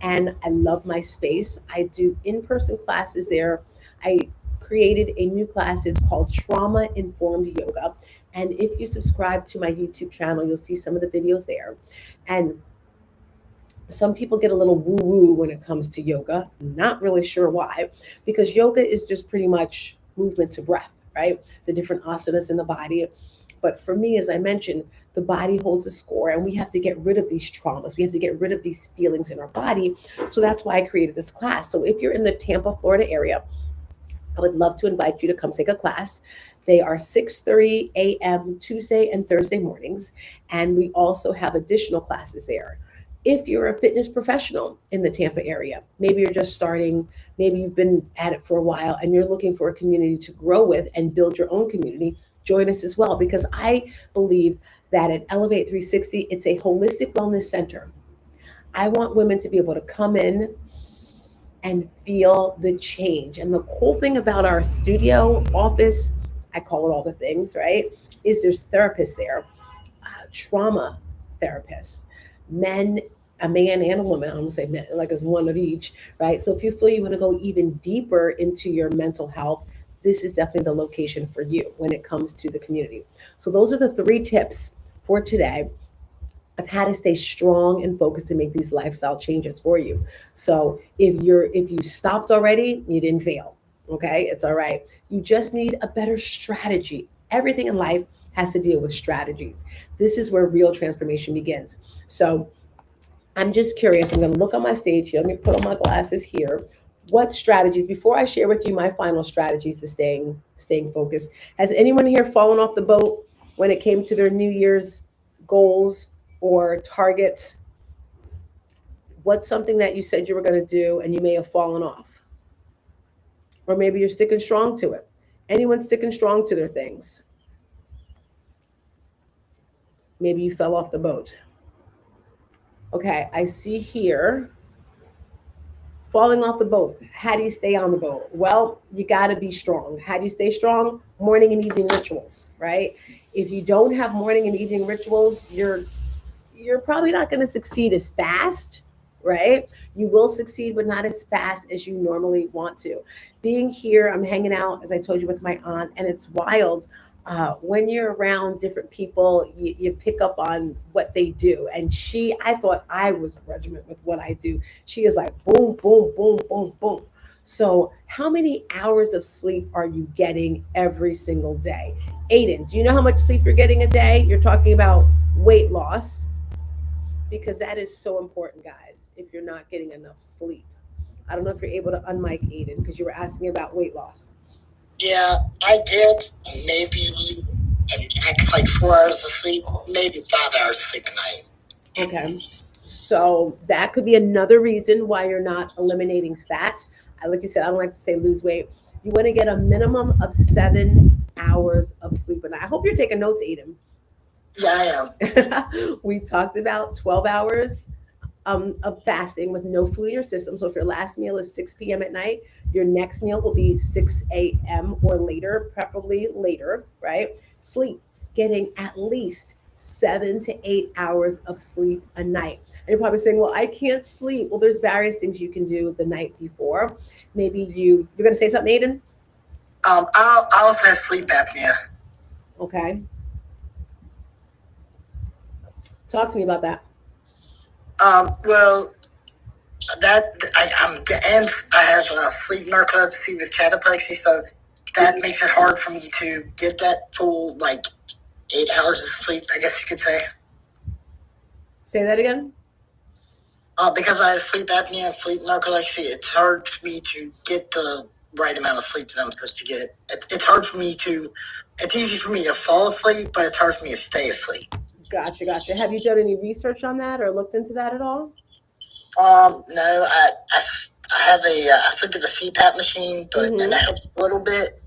and I love my space. I do in-person classes there. I created a new class. It's called Trauma Informed Yoga. And if you subscribe to my YouTube channel, you'll see some of the videos there. And some people get a little woo-woo when it comes to yoga. Not really sure why, because yoga is just pretty much movement to breath, right? The different asanas in the body. But for me, as I mentioned, the body holds a score and we have to get rid of these traumas. We have to get rid of these feelings in our body. So that's why I created this class. So if you're in the Tampa, Florida area, I would love to invite you to come take a class. They are 6:30 a.m. Tuesday and Thursday mornings. And we also have additional classes there. If you're a fitness professional in the Tampa area, maybe you're just starting, maybe you've been at it for a while and you're looking for a community to grow with and build your own community, join us as well. Because I believe that at Elevate 360, it's a holistic wellness center. I want women to be able to come in and feel the change. And the cool thing about our studio office, I call it all the things, right, is there's therapists there, trauma therapists, a man and a woman. I'm gonna say men, like it's one of each, right? So if you feel you want to go even deeper into your mental health, this is definitely the location for you when it comes to the community. So those are the 3 tips for today of how to stay strong and focused to make these lifestyle changes for you. So if you stopped already, you didn't fail. Okay, it's all right. You just need a better strategy. Everything in life has to deal with strategies. This is where real transformation begins. So I'm just curious. I'm going to look on my stage here. Let me put on my glasses here. What strategies, before I share with you my final strategies to staying focused, has anyone here fallen off the boat when it came to their New Year's goals or targets? What's something that you said you were going to do and you may have fallen off? Or maybe you're sticking strong to it. Anyone sticking strong to their things? Maybe you fell off the boat. Okay, I see here, falling off the boat. How do you stay on the boat? Well, you got to be strong. How do you stay strong? Morning and evening rituals, right? If you don't have morning and evening rituals, you're probably not going to succeed as fast right? You will succeed, but not as fast as you normally want to. Being here, I'm hanging out, as I told you, with my aunt, and it's wild. When you're around different people, you pick up on what they do. And I thought I was regiment with what I do. She is like boom, boom, boom, boom, boom. So, how many hours of sleep are you getting every single day? Aiden, do you know how much sleep you're getting a day? You're talking about weight loss because that is so important, guys, if you're not getting enough sleep. I don't know if you're able to unmic Aiden because you were asking about weight loss. Yeah, I get maybe max like 4 hours of sleep, maybe 5 hours of sleep a night. Okay. So that could be another reason why you're not eliminating fat. Like you said, I don't like to say lose weight. You want to get a minimum of 7 hours of sleep. And I hope you're taking notes, Aiden. Yeah, I am. We talked about 12 hours of fasting with no food in your system. So if your last meal is 6 p.m. at night, your next meal will be 6 a.m. or later, preferably later, right? Sleep, getting at least 7 to 8 hours of sleep a night. And you're probably saying, well, I can't sleep. Well, there's various things you can do the night before. Maybe you're going to say something, Aiden? I also have sleep apnea. Okay. Talk to me about that. Well, that and I have sleep narcolepsy with cataplexy, so that makes it hard for me to get that full 8 hours of sleep, I guess you could say. Say that again. Because I have sleep apnea and sleep narcolepsy, it's hard for me to get the right amount of sleep that I'm supposed to get. It's hard for me to. It's easy for me to fall asleep, but it's hard for me to stay asleep. Gotcha. Have you done any research on that or looked into that at all? No, I have I sleep with a CPAP machine, but and that helps a little bit.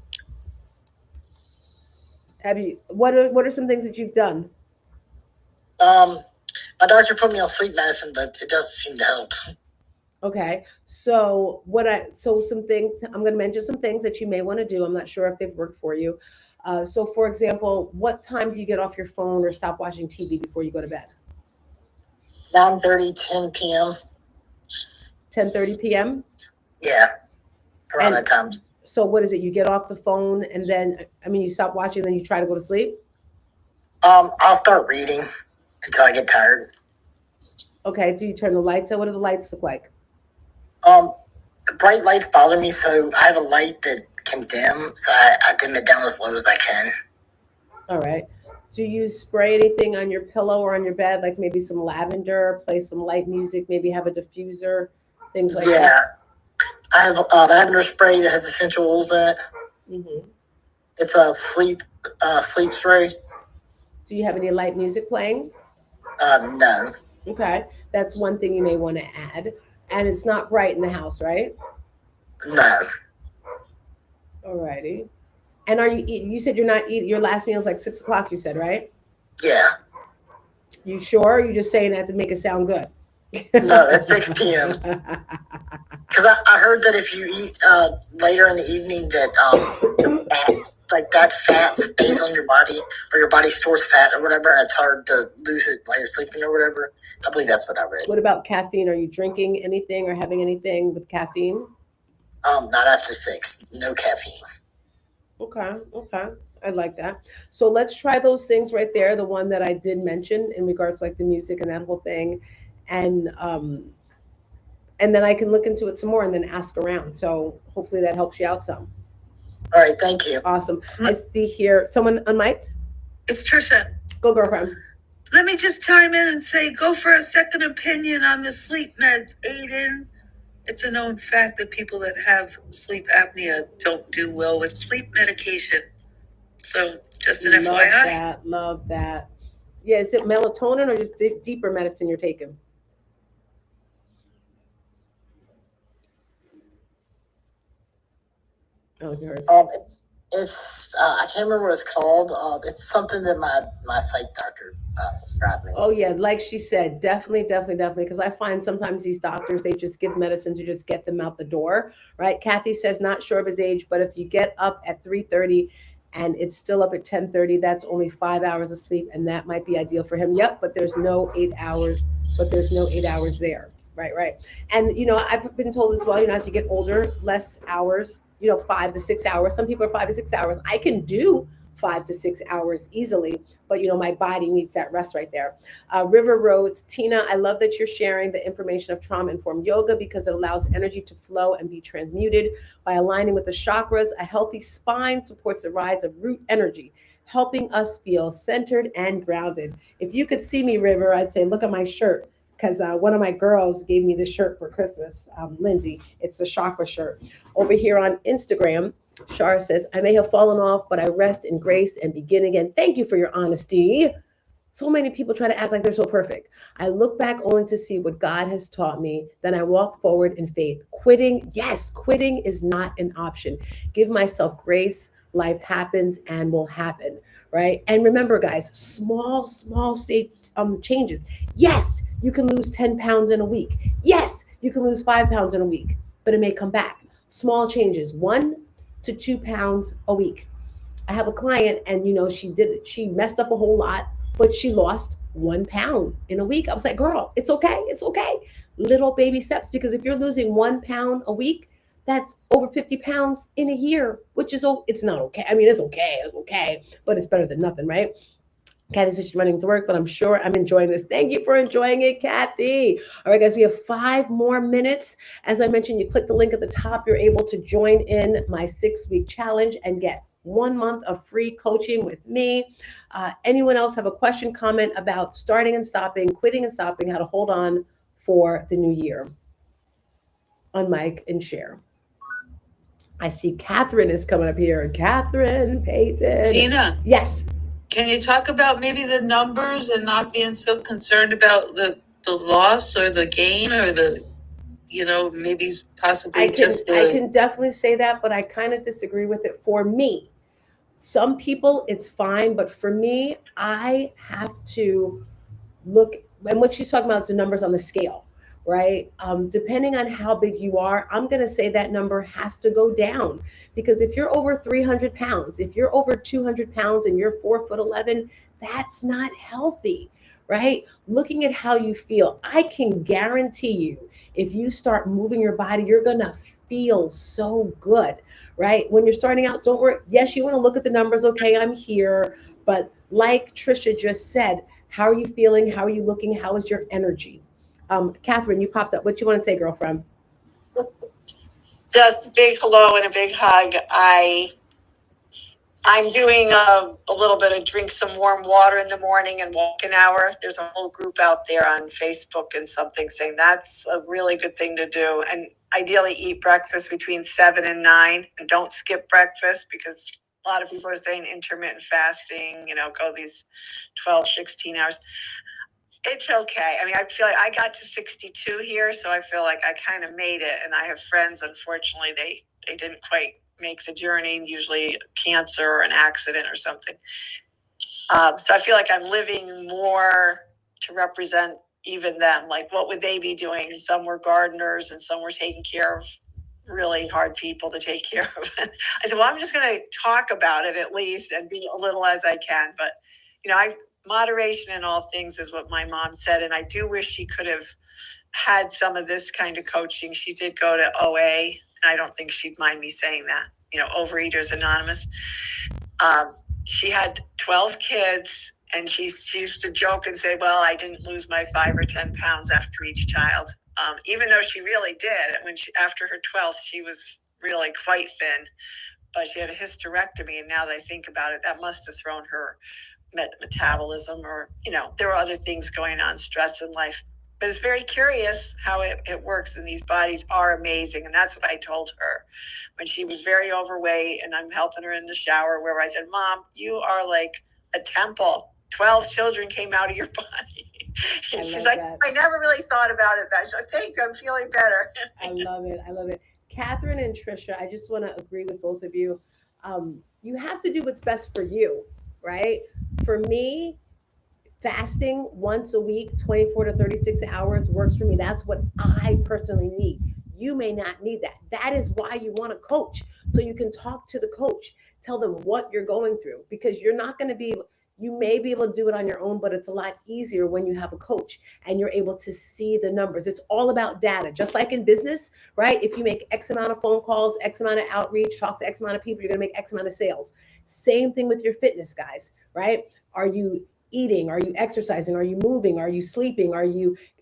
Have you? What are some things that you've done? My doctor put me on sleep medicine, but it doesn't seem to help. Okay. So some things I'm going to mention some things that you may want to do. I'm not sure if they've worked for you. So for example, what time do you get off your phone or stop watching TV before you go to bed? 9:30, 10 p.m. 10:30 p.m. Yeah, around that time. So what is it? You get off the phone and then you stop watching, then you try to go to sleep? I'll start reading until I get tired. Okay. Do you turn the lights on? What do the lights look like? The bright lights bother me, so I have a light that can dim, so I dim it down as low as I can. All right. Do you spray anything on your pillow or on your bed, like maybe some lavender, play some light music, maybe have a diffuser, things like that? Yeah, I have lavender spray that has essential oils in it. Mm-hmm. It's a sleep spray. Do you have any light music playing? No. Okay. That's one thing you may want to add. And it's not bright in the house, right? No. All righty. And you said you're not eating, your last meal is like 6 o'clock, you said, right? Yeah. You sure? Or are you just saying that to make it sound good? No, it's 6 p.m. Because I heard that if you eat later in the evening, that that fat stays on your body, or your body stores fat or whatever, and it's hard to lose it while you're sleeping or whatever. I believe that's what I read. What about caffeine? Are you drinking anything or having anything with caffeine? Not after 6. No caffeine. Okay. I like that. So let's try those things right there. The one that I did mention in regards to like the music and that whole thing. And then I can look into it some more and then ask around. So hopefully that helps you out some. All right, thank you. Awesome. I see here someone unmiked. It's Trisha. Go, girlfriend. Let me just chime in and say, go for a second opinion on the sleep meds, Aiden. It's a known fact that people that have sleep apnea don't do well with sleep medication. So just an FYI. Love that. Yeah, is it melatonin or just deeper medicine you're taking? Oh, you heard. It's I can't remember what it's called. It's something that my psych doctor prescribed me. Oh yeah, like she said, definitely. Because I find sometimes these doctors, they just give medicine to just get them out the door, right? Kathy says not sure of his age, but if you get up at 3:30 and it's still up at 10:30, that's only 5 hours of sleep, and that might be ideal for him. Yep, but there's no 8 hours. There, Right. And, I've been told as well, as you get older, less hours, 5 to 6 hours. Some people are 5 to 6 hours. I can do 5 to 6 hours easily, but, my body needs that rest right there. River Roads, Tina, I love that you're sharing the information of trauma-informed yoga because it allows energy to flow and be transmuted by aligning with the chakras. A healthy spine supports the rise of root energy, helping us feel centered and grounded. If you could see me, River, I'd say, look at my shirt. Because one of my girls gave me this shirt for Christmas, Lindsay. It's the chakra shirt. Over here on Instagram, Shar says, I may have fallen off, but I rest in grace and begin again. Thank you for your honesty. So many people try to act like they're so perfect. I look back only to see what God has taught me. Then I walk forward in faith. Quitting is not an option. Give myself grace. Life happens and will happen, right? And remember, guys, small changes. Yes, you can lose 10 pounds in a week. Yes, you can lose 5 pounds in a week, but it may come back. Small changes, 1 to 2 pounds a week. I have a client and, she messed up a whole lot, but she lost 1 pound in a week. I was like, girl, it's okay. Little baby steps, because if you're losing 1 pound a week, that's over 50 pounds in a year, which is, it's not okay. I mean, it's okay, but it's better than nothing, right? Kathy said she's running to work, but I'm sure I'm enjoying this. Thank you for enjoying it, Kathy. All right, guys, we have 5 more minutes. As I mentioned, you click the link at the top. You're able to join in my 6-week challenge and get 1 month of free coaching with me. Anyone else have a question, comment about starting and stopping, quitting and stopping, how to hold on for the new year? On mic and share. I see Catherine is coming up here. Catherine Payton. Tina, Yes. can you talk about maybe the numbers and not being so concerned about the loss or the gain or the, maybe possibly I can definitely say that, but I kind of disagree with it. For me, some people it's fine, but for me, I have to look, and what she's talking about is the numbers on the scale, right? Depending on how big you are, I'm going to say that number has to go down, because if you're over 300 pounds, if you're over 200 pounds and you're 4'11", that's not healthy, right? Looking at how you feel, I can guarantee you, if you start moving your body, you're going to feel so good, right? When you're starting out, don't worry. Yes, you want to look at the numbers. Okay, I'm here. But like Trisha just said, how are you feeling? How are you looking? How is your energy? Catherine, you popped up. What you want to say, girlfriend? Just a big hello and a big hug. I'm doing a little bit of drink some warm water in the morning and walk an hour. There's a whole group out there on Facebook and something saying that's a really good thing to do. And ideally eat breakfast between 7 and 9 and don't skip breakfast, because a lot of people are saying intermittent fasting, go these 12, 16 hours. It's okay. I mean, I feel like I got to 62 here, so I feel like I kind of made it. And I have friends, unfortunately, they didn't quite make the journey, usually cancer or an accident or something. So I feel like I'm living more to represent even them. Like, what would they be doing? And some were gardeners and some were taking care of really hard people to take care of. I said, well, I'm just going to talk about it at least and be a little as I can. But, moderation in all things is what my mom said. And I do wish she could have had some of this kind of coaching. She did go to OA, and I don't think she'd mind me saying that, Overeaters Anonymous. She had 12 kids, and she used to joke and say, well, I didn't lose my 5 or 10 pounds after each child. Even though she really did. After her 12th, she was really quite thin, but she had a hysterectomy. And now that I think about it, that must have thrown her metabolism, or, there were other things going on, stress in life. But it's very curious how it works, and these bodies are amazing. And that's what I told her when she was very overweight, and I'm helping her in the shower, where I said, Mom, you are like a temple. 12 children came out of your body. And she's like, that. I never really thought about it that. She's like, thank you, I'm feeling better. I love it. Catherine and Trisha, I just want to agree with both of you. You have to do what's best for you, right? For me, fasting once a week, 24 to 36 hours works for me. That's what I personally need. You may not need that. That is why you want a coach. So you can talk to the coach, tell them what you're going through, because you're not going to be, You may be able to do it on your own, but it's a lot easier when you have a coach and you're able to see the numbers. It's all about data, just like in business, right? If you make X amount of phone calls, X amount of outreach, talk to X amount of people, you're going to make X amount of sales. Same thing with your fitness, guys, right? Are you eating? Are you exercising? Are you moving? Are you sleeping?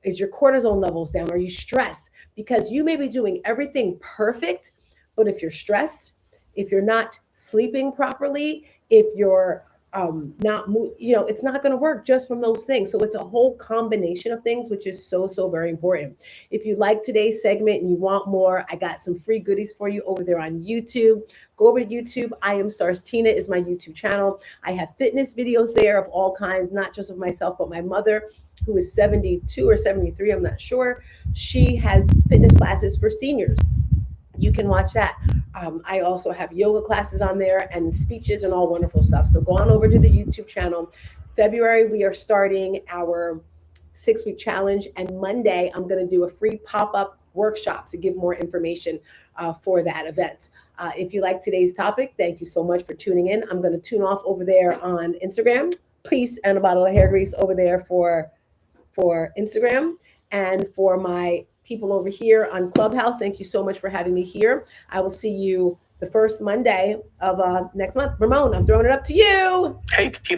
Is your cortisol levels down? Are you stressed? Because you may be doing everything perfect, but if you're stressed, if you're not sleeping properly, if you're it's not going to work just from those things. So it's a whole combination of things, which is so, so very important. If you like today's segment and you want more, I got some free goodies for you over there on YouTube. Go over to YouTube. I Am Stars Tina is my YouTube channel. I have fitness videos there of all kinds, not just of myself, but my mother, who is 72 or 73, I'm not sure. She has fitness classes for seniors. You can watch that. I also have yoga classes on there and speeches and all wonderful stuff. So go on over to the YouTube channel. February, we are starting our 6-week challenge. And Monday, I'm going to do a free pop-up workshop to give more information for that event. If you like today's topic, thank you so much for tuning in. I'm going to tune off over there on Instagram. Peace and a bottle of hair grease over there for Instagram. And for my people over here on Clubhouse, thank you so much for having me here. I will see you the first Monday of next month. Ramon, I'm throwing it up to you. Hey, Tina.